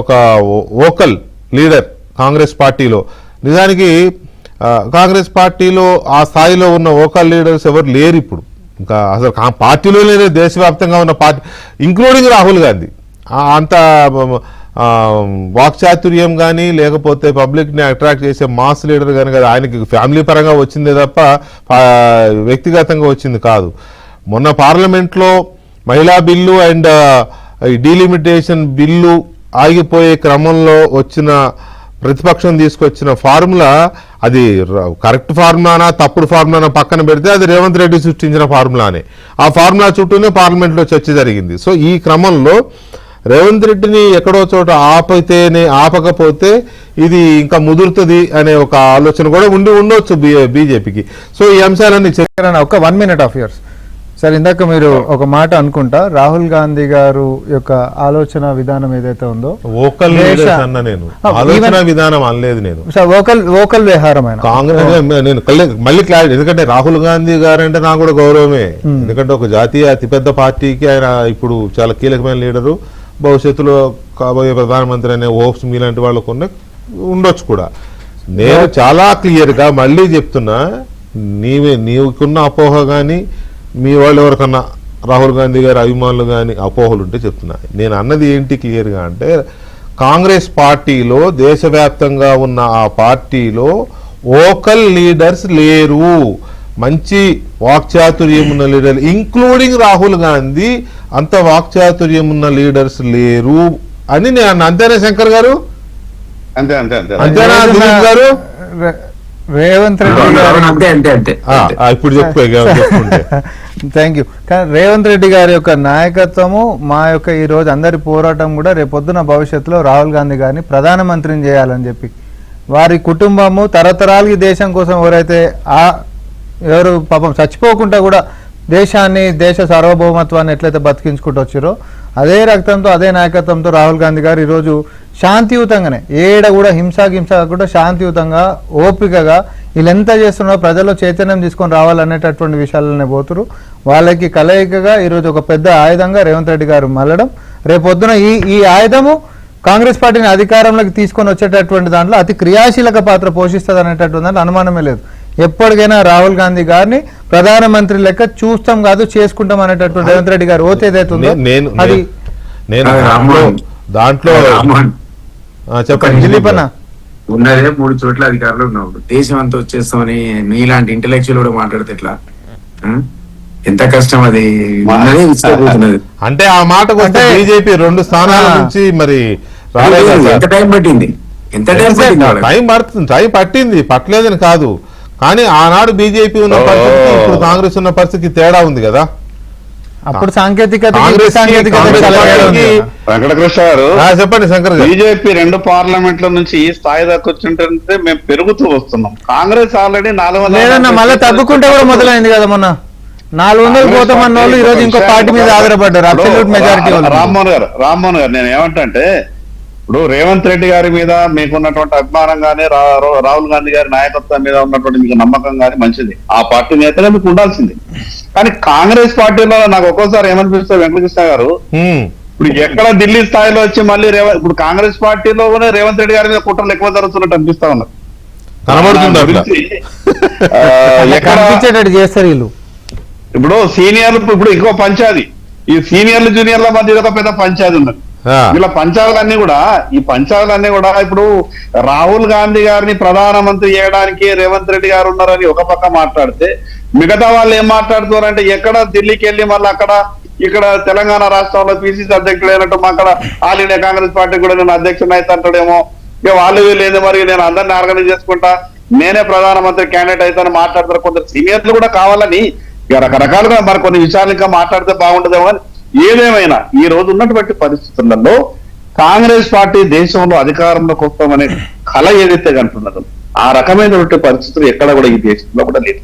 ఒక వోకల్ లీడర్ కాంగ్రెస్ పార్టీలో. నిజానికి కాంగ్రెస్ పార్టీలో ఆ స్థాయిలో ఉన్న వోకల్ లీడర్స్ ఎవరు లేరు ఇప్పుడు. ఇంకా అసలు పార్టీలో లేని దేశవ్యాప్తంగా ఉన్న పార్టీ ఇంక్లూడింగ్ రాహుల్ గాంధీ అంత వాక్చాతుర్యం కానీ లేకపోతే పబ్లిక్ని అట్రాక్ట్ చేసే మాస్ లీడర్ కానీ కదా. ఆయనకి ఫ్యామిలీ పరంగా వచ్చిందే తప్ప వ్యక్తిగతంగా వచ్చింది కాదు. మొన్న పార్లమెంట్లో మహిళా బిల్లు అండ్ డీలిమిటేషన్ బిల్లు ఆగిపోయే క్రమంలో వచ్చిన ప్రతిపక్షం తీసుకొచ్చిన ఫార్ములా అది కరెక్ట్ ఫార్ములానా తప్పుడు ఫార్ములానా పక్కన పెడితే అది రేవంత్ రెడ్డి సృష్టించిన ఫార్ములానే. ఆ ఫార్ములా చుట్టూనే పార్లమెంట్లో చర్చ జరిగింది. సో ఈ క్రమంలో రేవంత్ రెడ్డిని ఎక్కడో చోట ఆపకపోతే ఇది ఇంకా ముదురుతుంది అనే ఒక ఆలోచన కూడా ఉండొచ్చు బీజేపీకి. సో ఈ అంశాలన్నీ ఒక 1 minute ఆఫ్ యూర్స్ సార్. ఇందాక మీరు ఒక మాట అనుకుంటా, రాహుల్ గాంధీ గారు యొక్క ఆలోచన విధానం ఏదైతే ఉందో వోకల్ అన్న, నేను ఆలోచన విధానం అనలేదు, నేను వోకల్ వ్యవహారమైన కాంగ్రెస్. నేను మళ్ళీ క్లారిటీ, ఎందుకంటే రాహుల్ గాంధీ గారు అంటే నాకు కూడా గౌరవమే. ఎందుకంటే ఒక జాతీయ అతిపెద్ద పార్టీకి ఆయన ఇప్పుడు చాలా కీలకమైన లీడరు, భవిష్యత్తులో కాబోయే ప్రధానమంత్రి అనే హోప్స్ మీలాంటి వాళ్ళకు ఉండొచ్చు కూడా. నేను చాలా క్లియర్గా మళ్ళీ చెప్తున్నా, నీకున్న అపోహ కానీ మీ వాళ్ళు ఎవరికన్నా రాహుల్ గాంధీ గారి అభిమానులు కానీ అపోహలు ఉంటే చెప్తున్నా. నేను అన్నది ఏంటి క్లియర్గా అంటే, కాంగ్రెస్ పార్టీలో దేశవ్యాప్తంగా ఉన్న ఆ పార్టీలో వోకల్ లీడర్స్ లేరు, మంచి వాక్చాతుర్యం ఉన్న లీడర్ ఇంక్లూడింగ్ రాహుల్ గాంధీ అంత వాక్చాతుర్యం ఉన్న లీడర్స్ లేరు అని నేను. అంతేనా శంకర్ గారు? అంతే అంతే అంతే అంతేనా దిలీప్ గారు? రేవంత్ రెడ్డి గారు ఇప్పుడు చెప్పుకుంటే థ్యాంక్ యూ. కానీ రేవంత్ రెడ్డి గారి యొక్క నాయకత్వము, మా యొక్క ఈ రోజు అందరి పోరాటం కూడా రేపొద్దున భవిష్యత్తులో రాహుల్ గాంధీ గారిని ప్రధానమంత్రిని చేయాలని చెప్పి, వారి కుటుంబము తరతరాలకి దేశం కోసం ఎవరైతే ఎవరు పాపం చచ్చిపోకుండా కూడా దేశాన్ని, దేశ సార్వభౌమత్వాన్ని ఎట్లయితే బతికించుకుంటూ వచ్చారో అదే రక్తంతో అదే నాయకత్వంతో రాహుల్ గాంధీ గారు ఈరోజు శాంతియుతంగానే, ఏడ కూడా హింస కాకుండా శాంతియుతంగా ఓపికగా వీళ్ళెంత చేస్తున్నారో ప్రజల్లో చైతన్యం తీసుకొని రావాలనేటటువంటి విషయాలనే పోతురు. వాళ్ళకి కలయికగా ఈరోజు ఒక పెద్ద ఆయుధంగా రేవంత్ రెడ్డి గారు మళ్ళడం, రేపొద్దున ఈ ఆయుధము కాంగ్రెస్ పార్టీని అధికారంలోకి తీసుకొని వచ్చేటటువంటి దాంట్లో అతి క్రియాశీలక పాత్ర పోషిస్తుంది అనేటటువంటి దాంట్లో అనుమానమే లేదు. ఎప్పటికైనా రాహుల్ గాంధీ గారిని ప్రధానమంత్రి లెక్క చూస్తాం కాదు చేసుకుంటాం అనేటటువంటి రేవంత్ రెడ్డి గారు ఓతే ఏదైతుందో అది దాంట్లో చెప్పండి దిలీప్ అన్న. ఉన్నదే 3 చోట్ల అధికారులు ఉన్నప్పుడు దేశం అంతా వచ్చేస్తామని మీలాంటి ఇంటెలెక్చువల్ కూడా మాట్లాడితే ఎట్లా? ఎంత కష్టం అది. అంటే ఆ మాటకు వస్తే బీజేపీ 2 స్థానాల నుంచి మరి ఎంత టైం పట్టింది? టైం పట్టింది, పట్టలేదని కాదు. కానీ ఆనాడు బీజేపీ ఉన్న పరిస్థితి ఇప్పుడు కాంగ్రెస్ ఉన్న పరిస్థితి తేడా ఉంది కదా. అప్పుడు సాంకేతికత వెంకటకృష్ణ గారు చెప్పండి శంకర్ గారు. బీజేపీ 2 పార్లమెంట్ల నుంచి ఈ స్థాయి దాకా వచ్చింటే మేము పెరుగుతూ వస్తున్నాం. కాంగ్రెస్ ఆల్రెడీ 400 లేదన్నా, మళ్ళీ తగ్గుకుంటే కూడా మొదలైంది కదా. మొన్న 400 పోతామన్న వాళ్ళు ఈ రోజు ఇంకో పార్టీ మీద ఆధారపడ్డారు. Absolute majority. రామ్మోహన్ గారు నేను ఏమంటే, ఇప్పుడు రేవంత్ రెడ్డి గారి మీద మీకున్నటువంటి అభిమానం కానీ, రాహుల్ గాంధీ గారి నాయకత్వం మీద ఉన్నటువంటి మీకు నమ్మకం కానీ మంచిది. ఆ పార్టీ నేతగా మీకు ఉండాల్సింది. కానీ కాంగ్రెస్ పార్టీలో నాకు ఒక్కోసారి ఏమనిపిస్తుంది వెంకటకృష్ణ గారు, ఇప్పుడు ఎక్కడ ఢిల్లీ స్థాయిలో వచ్చి మళ్ళీ ఇప్పుడు కాంగ్రెస్ పార్టీలోనే రేవంత్ రెడ్డి గారి మీద కుట్రలు ఎక్కువ జరుగుతున్నట్టు అనిపిస్తా ఉన్నారు. చేస్తారు వీళ్ళు. ఇప్పుడు సీనియర్లు, ఇప్పుడు ఇంకో పంచాది, ఈ సీనియర్లు జూనియర్ల మధ్య ఒక పెద్ద పంచాది ఉన్నది. ఇలా పంచాలన్నీ కూడా ఇప్పుడు రాహుల్ గాంధీ గారిని ప్రధానమంత్రి చేయడానికి రేవంత్ రెడ్డి గారు ఉన్నారని ఒక పక్క మాట్లాడితే, మిగతా వాళ్ళు ఏం మాట్లాడుతున్నారంటే ఎక్కడ ఢిల్లీకి వెళ్ళి మళ్ళీ అక్కడ ఇక్కడ తెలంగాణ రాష్ట్రంలో పిసిసి అధ్యక్షుడు అయినట్టు మా అక్కడ ఆల్ ఇండియా కాంగ్రెస్ పార్టీ కూడా నేను అధ్యక్షుడు అయితే అంటాడేమో. ఇక వాళ్ళు వీళ్ళు మరి నేను అందరినీ ఆర్గనైజ్ చేసుకుంటా, నేనే ప్రధానమంత్రి క్యాండిడేట్ అయితే మాట్లాడతారు. కొందరు సీనియర్లు కూడా కావాలని ఇక రకరకాలుగా మరి కొన్ని విషయాలు ఇంకా మాట్లాడితే బాగుంటుందేమో. కానీ ఏదేమైనా ఈ రోజు ఉన్నటువంటి పరిస్థితులలో కాంగ్రెస్ పార్టీ దేశంలో అధికారంలోకి వస్తామనే కళ ఏదైతే కంటున్నదో ఆ రకమైనటువంటి పరిస్థితులు ఎక్కడ కూడా ఈ దేశంలో కూడా లేదు.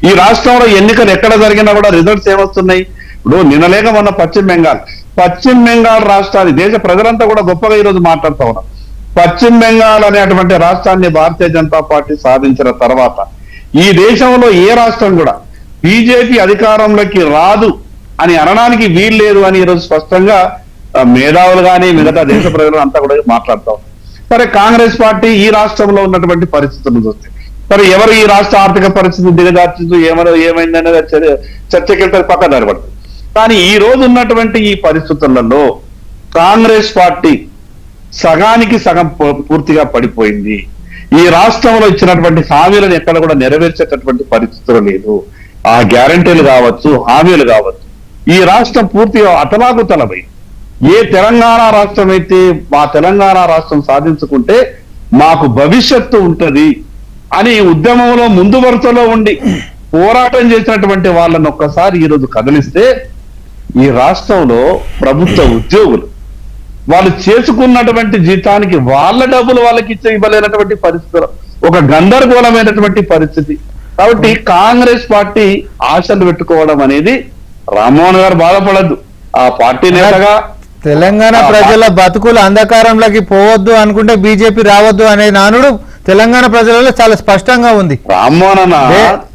ఈ రాష్ట్రంలో ఎన్నికలు ఎక్కడ జరిగినా కూడా రిజల్ట్స్ ఏమొస్తున్నాయి? ఇప్పుడు నిన్నలేక మొన్న పశ్చిమ బెంగాల్ రాష్ట్రాన్ని దేశ ప్రజలంతా కూడా గొప్పగా ఈరోజు మాట్లాడుతూ ఉన్నారు. పశ్చిమ బెంగాల్ అనేటువంటి రాష్ట్రాన్ని భారతీయ జనతా పార్టీ సాధించిన తర్వాత ఈ దేశంలో ఏ రాష్ట్రం కూడా బీజేపీ అధికారంలోకి రాదు అని అనడానికి వీల్లేదు అని ఈరోజు స్పష్టంగా మేధావులు కానీ మిగతా దేశ ప్రజలు అంతా కూడా మాట్లాడుతూ ఉన్నారు. సరే, కాంగ్రెస్ పార్టీ ఈ రాష్ట్రంలో ఉన్నటువంటి పరిస్థితులను చూస్తే సరే ఎవరు ఈ రాష్ట్ర ఆర్థిక పరిస్థితి దిగజార్చుతూ ఏమైందనేది చర్చకెళ్తే పక్క నిలబడుతుంది. కానీ ఈ రోజు ఉన్నటువంటి ఈ పరిస్థితులలో కాంగ్రెస్ పార్టీ సగానికి సగం పూర్తిగా పడిపోయింది. ఈ రాష్ట్రంలో ఇచ్చినటువంటి హామీలను ఎక్కడ కూడా నెరవేర్చేటటువంటి పరిస్థితులు లేదు. ఆ గ్యారంటీలు కావచ్చు, హామీలు కావచ్చు, ఈ రాష్ట్రం పూర్తిగా అతలాకుతలమైంది. ఏ తెలంగాణ రాష్ట్రం అయితే మా తెలంగాణ రాష్ట్రం సాధించుకుంటే మాకు భవిష్యత్తు ఉంటది అని ఉద్యమంలో ముందు వరుసలో ఉండి పోరాటం చేసినటువంటి వాళ్ళని ఒక్కసారి ఈరోజు కదిలిస్తే ఈ రాష్ట్రంలో ప్రభుత్వ ఉద్యోగులు వాళ్ళు చేసుకున్నటువంటి జీతానికి వాళ్ళ డబ్బులు వాళ్ళకి ఇవ్వలేనటువంటి పరిస్థితులు, ఒక గందరగోళమైనటువంటి పరిస్థితి. కాబట్టి కాంగ్రెస్ పార్టీ ఆశలు పెట్టుకోవడం అనేది రామ్మోహన్ గారు బాధపడద్దు. ఆ పార్టీ నేతగా తెలంగాణ ప్రజల బతుకులు అంధకారంలోకి పోవద్దు అనుకుంటే బీజేపీ రావద్దు అనే నానుడు తెలంగాణ ప్రజలలో చాలా స్పష్టంగా ఉంది. రామ్మోహన్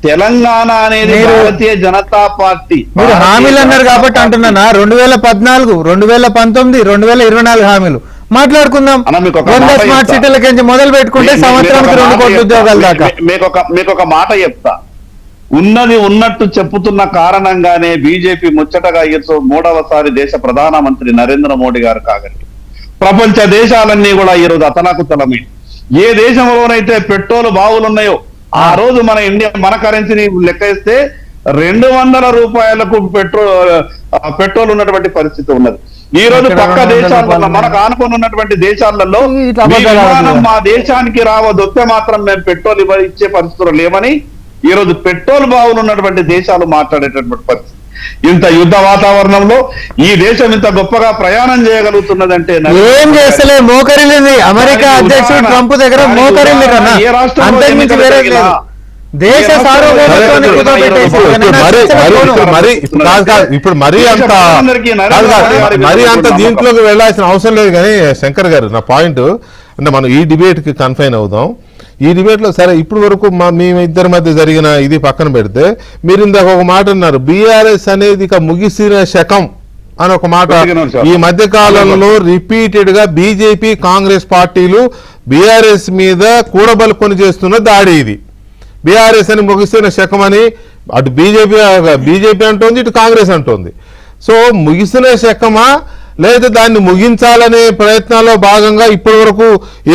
తెలంగాణ అనేది భారతీయ జనతా పార్టీ మీరు హామీలు అన్నారు కాబట్టి అంటున్నా 2014, 2019, 2024 హామీలు మాట్లాడుకుందాం. స్మార్ట్ సిటీలకి మొదలు పెట్టుకుంటే సంవత్సరానికి 2 కోట్ల ఉద్యోగాల దాకా. మీకు ఒక మాట చెప్తా, ఉన్నది ఉన్నట్టు చెప్పుతున్న కారణంగానే బీజేపీ ముచ్చటగా మూడవసారి దేశ ప్రధానమంత్రి నరేంద్ర మోడీ గారు కాగలిగారు. ప్రపంచ దేశాలన్నీ కూడా ఈ రోజు అతలాకుతలమే. ఏ దేశంలోనైతే పెట్రోల్ బావులున్నాయో ఆ రోజు మన కరెన్సీని లెక్కేస్తే 200 రూపాయలకు పెట్రోల్ ఉన్నటువంటి పరిస్థితి ఉన్నది. ఈ రోజు పక్క దేశాలలో మనకు ఆనుకొని ఉన్నటువంటి దేశాలలో మా దేశానికి రావదొస్తే మాత్రం మేము పెట్రోల్ ఇచ్చే పరిస్థితులు లేవని ఈ రోజు పెట్రోల్ బావులు ఉన్నటువంటి దేశాలు మాట్లాడేటటువంటి పరిస్థితి. ఇంత యుద్ధ వాతావరణంలో ఈ దేశం ఇంత గొప్పగా ప్రయాణం చేయగలుగుతున్నదంటే ఏం చేస్తలే మోకరిల్లింది. అమెరికా అధ్యక్షుడు ట్రంప్ దగ్గర మోకరిల్లి కన్నా అంతకుమించి వేరే లేదు. దేశ సార్వభౌమత్వాన్ని ఇప్పుడు మరీ అంత దీంట్లోకి వెళ్లాల్సిన అవసరం లేదు. కానీ శంకర్ గారు, నా పాయింట్ అంటే మనం ఈ డిబేట్ కి కన్ఫైన్ అవుదాం. ఈ డిబేట్ లో సరే ఇప్పుడు వరకు మేమిద్దరి మధ్య జరిగిన ఇది పక్కన పెడితే మీరు ఇందాక ఒక మాట అన్నారు, బీఆర్ఎస్ అనేది ఇక ముగిసిన శకం అని ఒక మాట. ఈ మధ్య కాలంలో రిపీటెడ్ గా బీజేపీ కాంగ్రెస్ పార్టీలు బీఆర్ఎస్ మీద కూడబలుకొని చేస్తున్న దాడి ఇది. బీఆర్ఎస్ అని ముగిసిన శకం అని అటు బీజేపీ అంటోంది, ఇటు కాంగ్రెస్ అంటోంది. సో ముగిసిన శకమా లేదా దాన్ని ముగించాలనే ప్రయత్నాల్లో భాగంగా ఇప్పటి వరకు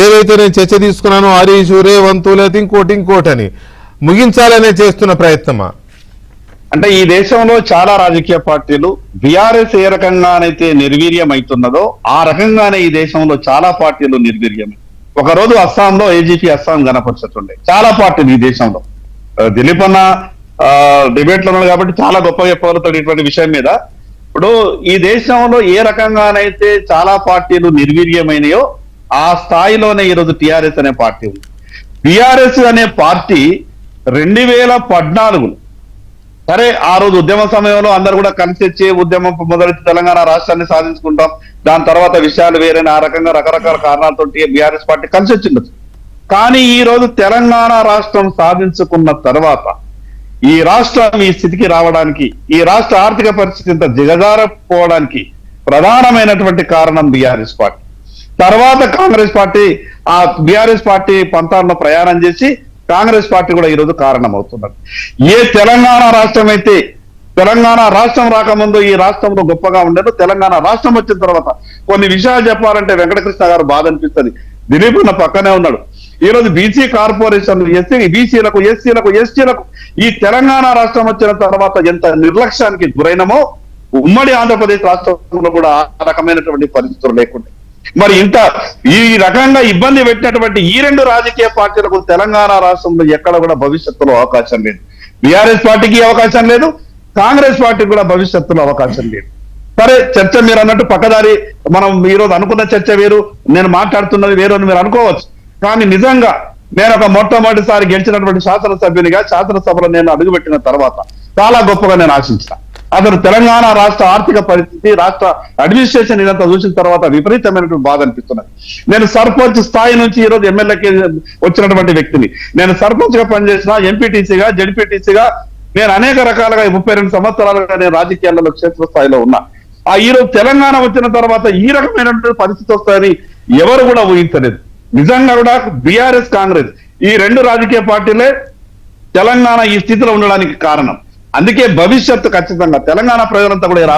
ఏవైతే నేను చర్చ తీసుకున్నానో హరీష్, రేవంత్, లేదా ఇంకోటి అని ముగించాలనే చేస్తున్న ప్రయత్నమా? అంటే ఈ దేశంలో చాలా రాజకీయ పార్టీలు బీఆర్ఎస్ ఏ రకంగానైతే నిర్వీర్యం అవుతున్నదో ఆ రకంగానే ఈ దేశంలో చాలా పార్టీలు నిర్వీర్యమే. ఒకరోజు అస్సాంలో ఏజీపీ అస్సాం గణపరుచుతుండే చాలా పార్టీలు ఈ దేశంలో. దిలీప్ అన్న డిబేట్ లో ఉన్నాడు కాబట్టి చాలా గొప్పగా చెప్పగలుగుతాడు ఇటువంటి విషయం మీద. ఇప్పుడు ఈ దేశంలో ఏ రకంగానైతే చాలా పార్టీలు నిర్వీర్యమైనయో ఆ స్థాయిలోనే ఈరోజు టిఆర్ఎస్ అనే పార్టీ ఉంది. టిఆర్ఎస్ అనే పార్టీ 2014 సరే ఆ రోజు ఉద్యమ సమయంలో అందరు కూడా కలిసి వచ్చి ఉద్యమం మొదలెట్టి తెలంగాణ రాష్ట్రాన్ని సాధించుకుంటాం, దాని తర్వాత విషయాలు వేరైన ఆ రకంగా రకరకాల కారణాలతో బీఆర్ఎస్ పార్టీ కలిసి వచ్చిండొచ్చు. కానీ ఈ రోజు తెలంగాణ రాష్ట్రం సాధించుకున్న తర్వాత ఈ రాష్ట్రం ఈ స్థితికి రావడానికి, ఈ రాష్ట్ర ఆర్థిక పరిస్థితి ఇంత దిగజారపోవడానికి ప్రధానమైనటువంటి కారణం బీఆర్ఎస్ పార్టీ. తర్వాత కాంగ్రెస్ పార్టీ ఆ బీఆర్ఎస్ పార్టీ పంతాల్లో ప్రయాణం చేసి కాంగ్రెస్ పార్టీ కూడా ఈరోజు కారణం అవుతున్నారు. ఏ తెలంగాణ రాష్ట్రం అయితే తెలంగాణ రాష్ట్రం రాకముందు ఈ రాష్ట్రంలో గొప్పగా ఉండేది, తెలంగాణ రాష్ట్రం వచ్చిన తర్వాత కొన్ని విషయాలు చెప్పాలంటే వెంకటకృష్ణ గారు బాధ అనిపిస్తుంది. దిలీప్ ఉన్న పక్కనే ఉన్నాడు. ఈ రోజు బీసీ కార్పొరేషన్ బీసీలకు ఎస్సీలకు ఎస్టీలకు ఈ తెలంగాణ రాష్ట్రం వచ్చిన తర్వాత ఎంత నిర్లక్ష్యానికి గురైనమో ఉమ్మడి ఆంధ్రప్రదేశ్ రాష్ట్రంలో కూడా ఆ రకమైనటువంటి పరిస్థితులు లేకుండా మరి ఇంత ఈ రకంగా ఇబ్బంది పెట్టినటువంటి ఈ రెండు రాజకీయ పార్టీలకు తెలంగాణ రాష్ట్రంలో ఎక్కడ కూడా భవిష్యత్తులో అవకాశం లేదు. బీఆర్ఎస్ పార్టీకి అవకాశం లేదు, కాంగ్రెస్ పార్టీకి కూడా భవిష్యత్తులో అవకాశం లేదు. సరే, చర్చ మీరు అన్నట్టు పక్కదారి, మనం ఈ రోజు అనుకున్న చర్చ వేరు, నేను మాట్లాడుతున్నది వేరు అని మీరు అనుకోవచ్చు. కానీ నిజంగా నేను ఒక మొట్టమొదటిసారి గెలిచినటువంటి శాసనసభ్యునిగా శాసనసభలో నేను అడుగుపెట్టిన తర్వాత చాలా గొప్పగా నేను ఆశించిన. అసలు తెలంగాణ రాష్ట్ర ఆర్థిక పరిస్థితి, రాష్ట్ర అడ్మినిస్ట్రేషన్ ఇదంతా చూసిన తర్వాత విపరీతమైనటువంటి బాధ అనిపిస్తున్నది. నేను సర్పంచ్ స్థాయి నుంచి ఈ రోజు ఎమ్మెల్యేకి వచ్చినటువంటి వ్యక్తిని. నేను సర్పంచ్ గా పనిచేసిన, ఎంపీటీసీగా, జడ్పీటీసీగా నేను అనేక రకాలుగా 32 సంవత్సరాలుగా నేను రాజకీయాలలో క్షేత్రస్థాయిలో ఉన్నా. ఈ రోజు తెలంగాణ వచ్చిన తర్వాత ఈ రకమైనటువంటి పరిస్థితి వస్తాయని ఎవరు కూడా ఊహించలేదు. నిజంగా కూడా బీఆర్ఎస్, కాంగ్రెస్ ఈ రెండు రాజకీయ పార్టీలే తెలంగాణ ఈ స్థితిలో ఉండడానికి కారణం. అందుకే భవిష్యత్తు ఖచ్చితంగా తెలంగాణ ప్రజలంతా కూడా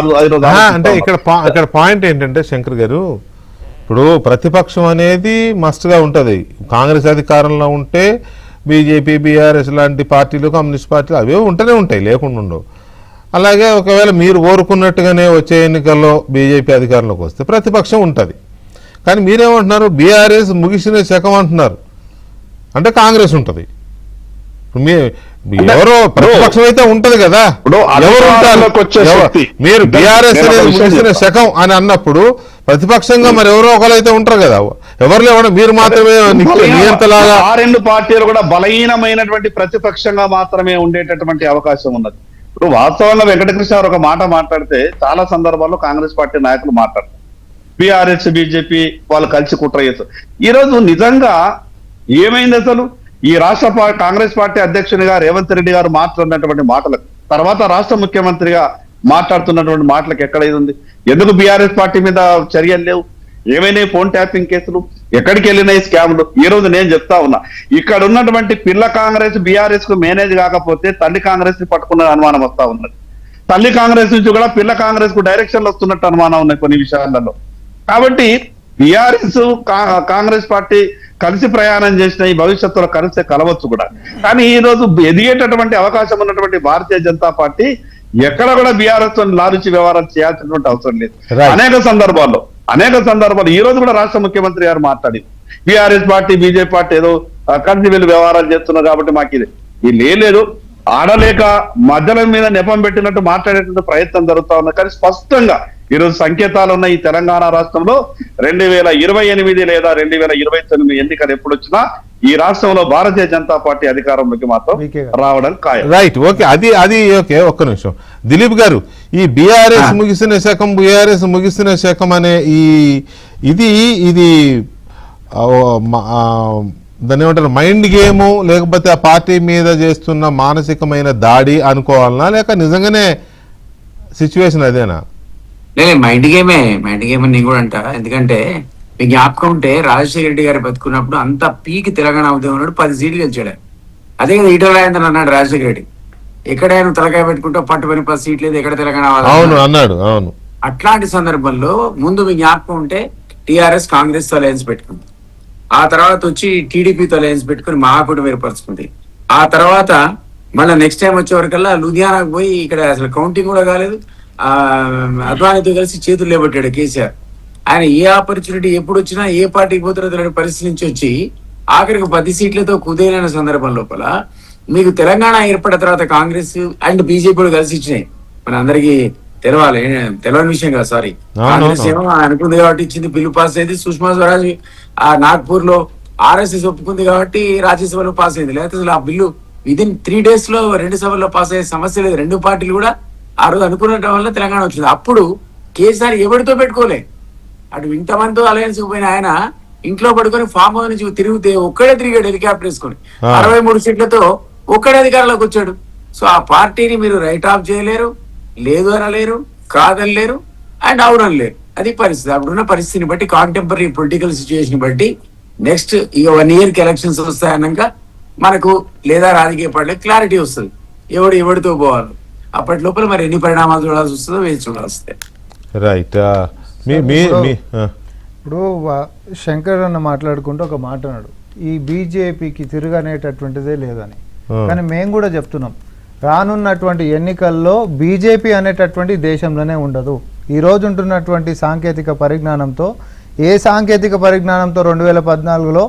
అంటే ఇక్కడ పాయింట్ ఏంటంటే శంకర్ గారు, ఇప్పుడు ప్రతిపక్షం అనేది మస్ట్ గా ఉంటది. కాంగ్రెస్ అధికారంలో ఉంటే బీజేపీ, బీఆర్ఎస్ లాంటి పార్టీలు, కమ్యూనిస్ట్ పార్టీలు అవే ఉంటూనే ఉంటాయి, లేకుండా ఉండవు. అలాగే ఒకవేళ మీరు కోరుకున్నట్టుగానే వచ్చే ఎన్నికల్లో బీజేపీ అధికారంలోకి వస్తే ప్రతిపక్షం ఉంటుంది. కానీ మీరేమంటున్నారు, బీఆర్ఎస్ ముగిసిన శకం అంటున్నారు, అంటే కాంగ్రెస్ ఉంటుంది. ఎవరో ప్రతిపక్షం అయితే ఉంటది కదా, ఎవరు ఉంటారు? మీరు బీఆర్ఎస్ అనేది ముగిసిన శకం అని అన్నప్పుడు ప్రతిపక్షంగా మరి ఎవరో ఒకరైతే ఉంటారు కదా, ఎవరు లేవడం మీరు మాత్రమే నియంతలాగా. ఆ రెండు పార్టీలు కూడా బలహీనమైనటువంటి ప్రతిపక్షంగా మాత్రమే ఉండేటటువంటి అవకాశం ఉన్నది. ఇప్పుడు వాస్తవంగా వెంకటకృష్ణ గారు ఒక మాట మాట్లాడితే చాలా సందర్భాల్లో కాంగ్రెస్ పార్టీ నాయకులు మాట్లాడతారు, బీఆర్ఎస్, బీజేపీ వాళ్ళు కలిసి కుట్ర చేస్తారు. ఈ రోజు నిజంగా ఏమైంది అసలు? ఈ రాష్ట్ర కాంగ్రెస్ పార్టీ అధ్యక్షునిగా రేవంత్ రెడ్డి గారు మాట్లాడినటువంటి మాటలకు, తర్వాత రాష్ట్ర ముఖ్యమంత్రిగా మాట్లాడుతున్నటువంటి మాటలకు ఎక్కడ ఇది ఉంది? ఎందుకు బీఆర్ఎస్ పార్టీ మీద చర్యలు లేవు? ఏమైనా ఫోన్ ట్యాపింగ్ కేసులు, ఎక్కడికి వెళ్ళినాయి స్కామ్లు? ఈ రోజు నేను చెప్తా ఉన్నా, ఇక్కడ ఉన్నటువంటి పిల్ల కాంగ్రెస్ బీఆర్ఎస్ కు మేనేజ్ కాకపోతే తల్లి కాంగ్రెస్ ని పట్టుకున్న అనుమానం వస్తా ఉన్నది. తల్లి కాంగ్రెస్ నుంచి కూడా పిల్ల కాంగ్రెస్ కు డైరెక్షన్లు వస్తున్నట్టు అనుమానం ఉన్నాయి కొన్ని విషయాలలో. కాబట్టి బీఆర్ఎస్, కాంగ్రెస్ పార్టీ కలిసి ప్రయాణం చేసిన ఈ భవిష్యత్తులో కలిస్తే కలవచ్చు కూడా. కానీ ఈ రోజు ఎదిగేటటువంటి అవకాశం ఉన్నటువంటి భారతీయ జనతా పార్టీ ఎక్కడ కూడా బీఆర్ఎస్ తో లారుచి వ్యవహారాలు చేయాల్సినటువంటి అవసరం లేదు. అనేక సందర్భాల్లో ఈ రోజు కూడా రాష్ట్ర ముఖ్యమంత్రి గారు మాట్లాడి బీఆర్ఎస్ పార్టీ, బీజేపీ పార్టీ ఏదో కలిసి వీళ్ళు వ్యవహారాలు చేస్తున్నారు కాబట్టి మాకు ఇది లేదు, ఆడలేక మధ్యల మీద నెపం పెట్టినట్టు మాట్లాడేటువంటి ప్రయత్నం జరుగుతా ఉంది. కానీ స్పష్టంగా ఈరోజు సంకేతాలు ఉన్న ఈ తెలంగాణ రాష్ట్రంలో 2028 లేదా 2029 ఎన్నికలు ఎప్పుడు వచ్చినా ఈ రాష్ట్రంలో భారతీయ జనతా పార్టీ అధికారంలోకి మాత్రం రావడం ఖాయం. రైట్, ఓకే, అది ఓకే. ఒక్క నిమిషం దిలీప్ గారు, ఈ బీఆర్ఎస్ ముగిసిన శకం అనే ఇది దాన్ని ఏమంటారు, మైండ్ గేము, లేకపోతే ఆ పార్టీ మీద చేస్తున్న మానసికమైన దాడి అనుకోవాలనా, లేక నిజంగానే సిచ్యువేషన్ అదేనా? మైండ్ గేమ్ అని నేను కూడా అంట. ఎందుకంటే మీకు జ్ఞాపకం ఉంటే రాజశేఖర రెడ్డి గారు బతుకున్నప్పుడు అంత పీకి తెలంగాణ ఉద్యమం 10 సీట్లు గెలిచాడు. అదే కదా ఈటల రాజేంద్ర అన్నాడు రాజశేఖర రెడ్డి, ఎక్కడైనా తలకాయ పెట్టుకుంటే పట్టుకొని 10 సీట్లు లేదు, ఎక్కడ తెలంగాణ అన్నాడు. అవును, అట్లాంటి సందర్భంలో ముందు మీకు జ్ఞాపకం ఉంటే టీఆర్ఎస్ కాంగ్రెస్ తో అలయన్స్ పెట్టుకుంది, ఆ తర్వాత వచ్చి టీడీపీతో అలయన్స్ పెట్టుకుని మహాకూటమి ఏర్పరుచుకుంది. ఆ తర్వాత మళ్ళీ నెక్స్ట్ టైం వచ్చే వరకల్లా లూధియానాకు పోయి ఇక్కడ అసలు కౌంటింగ్ కూడా కాలేదు, అద్వానీతో కలిసి చేతులు లేబట్టాడు కేసీఆర్. ఆయన ఏ ఆపర్చునిటీ ఎప్పుడు వచ్చినా ఏ పార్టీకి పోతారో తెలియని పరిస్థితి నుంచి వచ్చి ఆఖరికి 10 సీట్లతో కుదేలైన సందర్భం లోపల మీకు తెలంగాణ ఏర్పడిన తర్వాత కాంగ్రెస్ అండ్ బీజేపీ కూడా కలిసి ఇచ్చినాయి. మన అందరికి తెలియని విషయం కాదు, సారీ. కాంగ్రెస్ ఏమో అనుకుంది కాబట్టి ఇచ్చింది, బిల్లు పాస్ అయింది. సుష్మా స్వరాజ్ ఆ నాగ్పూర్ లో ఆర్ఎస్ఎస్ ఒప్పుకుంది కాబట్టి రాజ్యసభలో పాస్ అయింది. లేకపోతే అసలు ఆ బిల్లు విదిన్ 3 days లో 2 సభల్లో పాస్ అయ్యే సమస్య లేదు. 2 పార్టీలు కూడా ఆ రోజు అనుకున్నట్టు వల్ల తెలంగాణ వచ్చింది. అప్పుడు కేసీఆర్ ఎవరితో పెట్టుకోలే, అటు ఇంతమందితో అలయన్స్ పోయిన ఆయన ఇంట్లో పడుకొని ఫామ్ హౌస్ నుంచి తిరిగితే ఒక్కడే తిరిగాడు హెలికాప్టర్ వేసుకొని, 63 సీట్లతో ఒక్కడే అధికారంలోకి వచ్చాడు. సో ఆ పార్టీని మీరు రైట్ ఆఫ్ చేయలేరు, లేదు అనలేరు, కాదనలేరు అండ్ అవునలేరు. అది పరిస్థితి. అప్పుడున్న పరిస్థితిని బట్టి, కాంటెంపరీ పొలిటికల్ సిచ్యువేషన్ బట్టి నెక్స్ట్ ఇక 1 year ఎలక్షన్స్ వస్తాయన్నాక మనకు లేదా రాజకీయ పార్టీలకు క్లారిటీ వస్తుంది ఎవరితో పోవాలి. అప్పటి లోపల మరి ఎన్ని పరిణామాలు చూడాల్సి వస్తుందో వేచి చూడాల్సి. రైట్. ఇప్పుడు శంకర్ అన్న మాట్లాడుకుంటూ ఒక మాట అన్నాడు, ఈ బీజేపీకి తిరగనేటటువంటిదే లేదని. కానీ మేము కూడా చెప్తున్నాం, రానున్నటువంటి ఎన్నికల్లో బీజేపీ అనేటటువంటి దేశంలోనే ఉండదు. ఈ రోజు ఉంటున్నటువంటి సాంకేతిక పరిజ్ఞానంతో, ఏ సాంకేతిక పరిజ్ఞానంతో 2014లో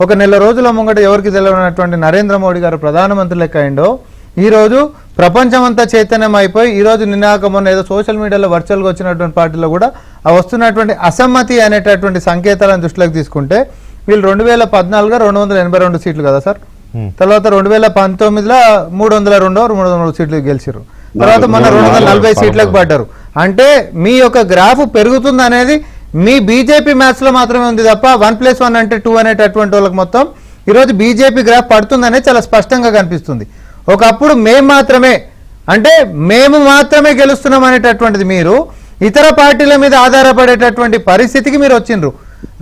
ఒక నెల రోజుల ముంగట ఎవరికి తెలియనటువంటి నరేంద్ర మోడీ గారు ప్రధానమంత్రి లెక్క అయిండో, ఈరోజు ప్రపంచమంతా చైతన్యం అయిపోయి ఈరోజు నిన్నాక మొన్న ఏదో సోషల్ మీడియాలో వర్చువల్గా వచ్చినటువంటి పార్టీలో కూడా ఆ వస్తున్నటువంటి అసమ్మతి అనేటటువంటి సంకేతాలను దృష్టిలోకి తీసుకుంటే వీళ్ళు 2014లో 282 సీట్లు కదా సార్, తర్వాత 2019లో 302 సీట్లు గెలిచారు, తర్వాత మొన్న 240 సీట్లకు పడ్డారు. అంటే మీ యొక్క గ్రాఫ్ పెరుగుతుంది అనేది మీ బీజేపీ మ్యాథ్స్ లో మాత్రమే ఉంది తప్ప 1+1 అంటే 2 అనేటటువంటి వాళ్ళకి మొత్తం ఈరోజు బీజేపీ గ్రాఫ్ పడుతుందనే చాలా స్పష్టంగా కనిపిస్తుంది. ఒకప్పుడు మేము మాత్రమే గెలుస్తున్నాం అనేటటువంటిది మీరు ఇతర పార్టీల మీద ఆధారపడేటటువంటి పరిస్థితికి మీరు వచ్చిండ్రు.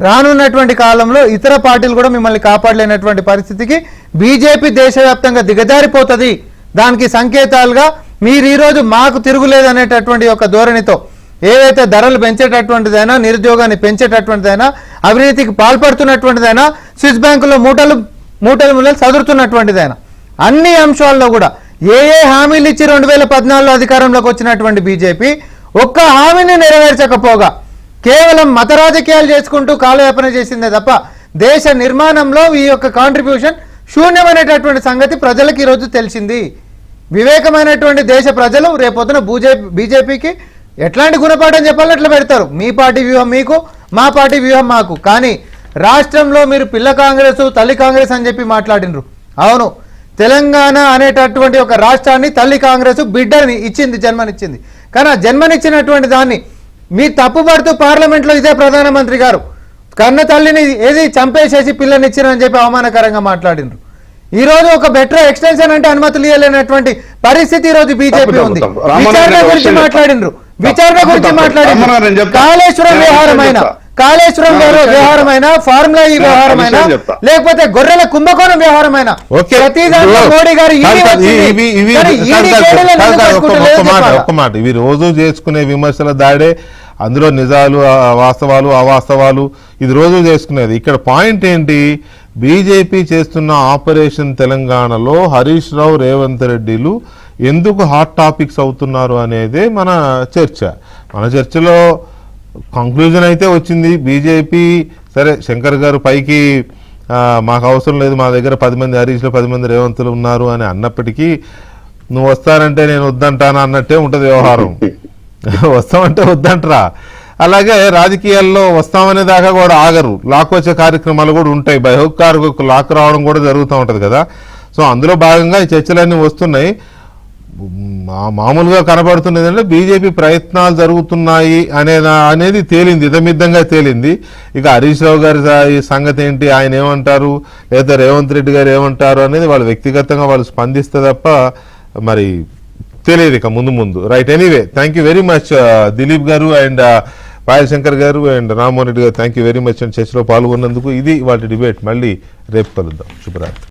రానున్నటువంటి కాలంలో ఇతర పార్టీలు కూడా మిమ్మల్ని కాపాడలేనటువంటి పరిస్థితికి బీజేపీ దేశవ్యాప్తంగా దిగజారిపోతుంది. దానికి సంకేతాలుగా మీరు ఈరోజు మాకు తిరుగులేదు అనేటటువంటి ఒక ధోరణితో ఏవైతే ధరలు పెంచేటటువంటిదైనా, నిరుద్యోగాన్ని పెంచేటటువంటిదైనా, అవినీతికి పాల్పడుతున్నటువంటిదైనా, స్విస్ బ్యాంకులో మూటలు చదువుతున్నటువంటిదైనా, అన్ని అంశాల్లో కూడా ఏ హామీలు ఇచ్చి 2014లో అధికారంలోకి వచ్చినటువంటి బీజేపీ ఒక్క హామీని నెరవేర్చకపోగా కేవలం మత రాజకీయాలు చేసుకుంటూ కాలయాపన చేసిందే తప్ప దేశ నిర్మాణంలో ఈ యొక్క కాంట్రిబ్యూషన్ శూన్యమైనటువంటి సంగతి ప్రజలకు ఈరోజు తెలిసింది. వివేకమైనటువంటి దేశ ప్రజలు రేపొద్దున బీజేపీకి ఎట్లాంటి గుణపాఠం చెప్పాలో అట్లా పెడతారు. మీ పార్టీ వ్యూహం మీకు, మా పార్టీ వ్యూహం మాకు. కానీ రాష్ట్రంలో మీరు పిల్ల కాంగ్రెస్, తల్లి కాంగ్రెస్ అని చెప్పి మాట్లాడినరు. అవును, తెలంగాణ అనేటటువంటి ఒక రాష్ట్రాన్ని తల్లి కాంగ్రెస్ బిడ్డని ఇచ్చింది, జన్మనిచ్చింది. కానీ ఆ జన్మనిచ్చినటువంటి దాన్ని మీ తప్పుపడుతూ పార్లమెంట్లో ఇదే ప్రధానమంత్రి గారు కన్న తల్లిని ఏది చంపేసేసి పిల్లనిచ్చిరని చెప్పి అవమానకరంగా మాట్లాడినరు. ఈ రోజు ఒక బెటర్ ఎక్స్టెన్షన్ అంటే అనుమతులు ఇవ్వలేనటువంటి పరిస్థితి ఈ రోజు బీజేపీ ఉంది. విచారణ గురించి మాట్లాడినరు. కాళేశ్వరం వ్యవహారమైన ఫార్ములా ఈ వ్యవహారమైన లేకపోతే గొర్రెల కుంభకోణం వ్యవహారమైన ప్రతి దాంట్లో మోడీ గారు ఒక్క మాట, ఇవి రోజు చేసుకునే విమర్శల దాడే, అందులో నిజాలు, వాస్తవాలు, అవాస్తవాలు, ఇది రోజు చేసుకునేది. ఇక్కడ పాయింట్ ఏంటి, బీజేపీ చేస్తున్న ఆపరేషన్ తెలంగాణలో హరీష్ రావు, రేవంత్ రెడ్డిలు ఎందుకు హాట్ టాపిక్స్ అవుతున్నారు అనేదే మన చర్చ. మన చర్చలో కంక్లూజన్ అయితే వచ్చింది. బీజేపీ సరే, శంకర్ గారు పైకి మాకు అవసరం లేదు, మా దగ్గర 10 మంది హరీష్లో 10 మంది రేవంతులు ఉన్నారు అని అన్నప్పటికీ నువ్వు వస్తానంటే నేను వద్దంటాను అన్నట్టే ఉంటుంది వ్యవహారం. వస్తామంటే వద్దంటరా. అలాగే రాజకీయాల్లో వస్తామనే దాకా కూడా ఆగరు, లాక్కొచ్చే కార్యక్రమాలు కూడా ఉంటాయి. బహిష్కారకు లాక్ రావడం కూడా జరుగుతూ ఉంటుంది కదా. సో అందులో భాగంగా ఈ చర్చలన్నీ వస్తున్నాయి. మామూలుగా కనబడుతున్నది అంటే బీజేపీ ప్రయత్నాలు జరుగుతున్నాయి అనేది తేలింది, ఇదమిద్దంగా తేలింది. ఇక హరీష్ రావు గారి ఈ సంగతి ఏంటి, ఆయన ఏమంటారు, లేదా రేవంత్ రెడ్డి గారు ఏమంటారు అనేది వాళ్ళు వ్యక్తిగతంగా వాళ్ళు స్పందిస్తే తప్ప మరి తెలియదు ఇక ముందు. Right, anyway thank you very much Dilip గారు అండ్ పాయల్ శంకర్ గారు అండ్ రామ్మోహన్ రెడ్డి గారు, thank you very much and చర్చలో పాల్గొన్నందుకు. ఇది వాటి డిబేట్. మళ్ళీ రేపు కలుద్దాం. శుభరాత్రి.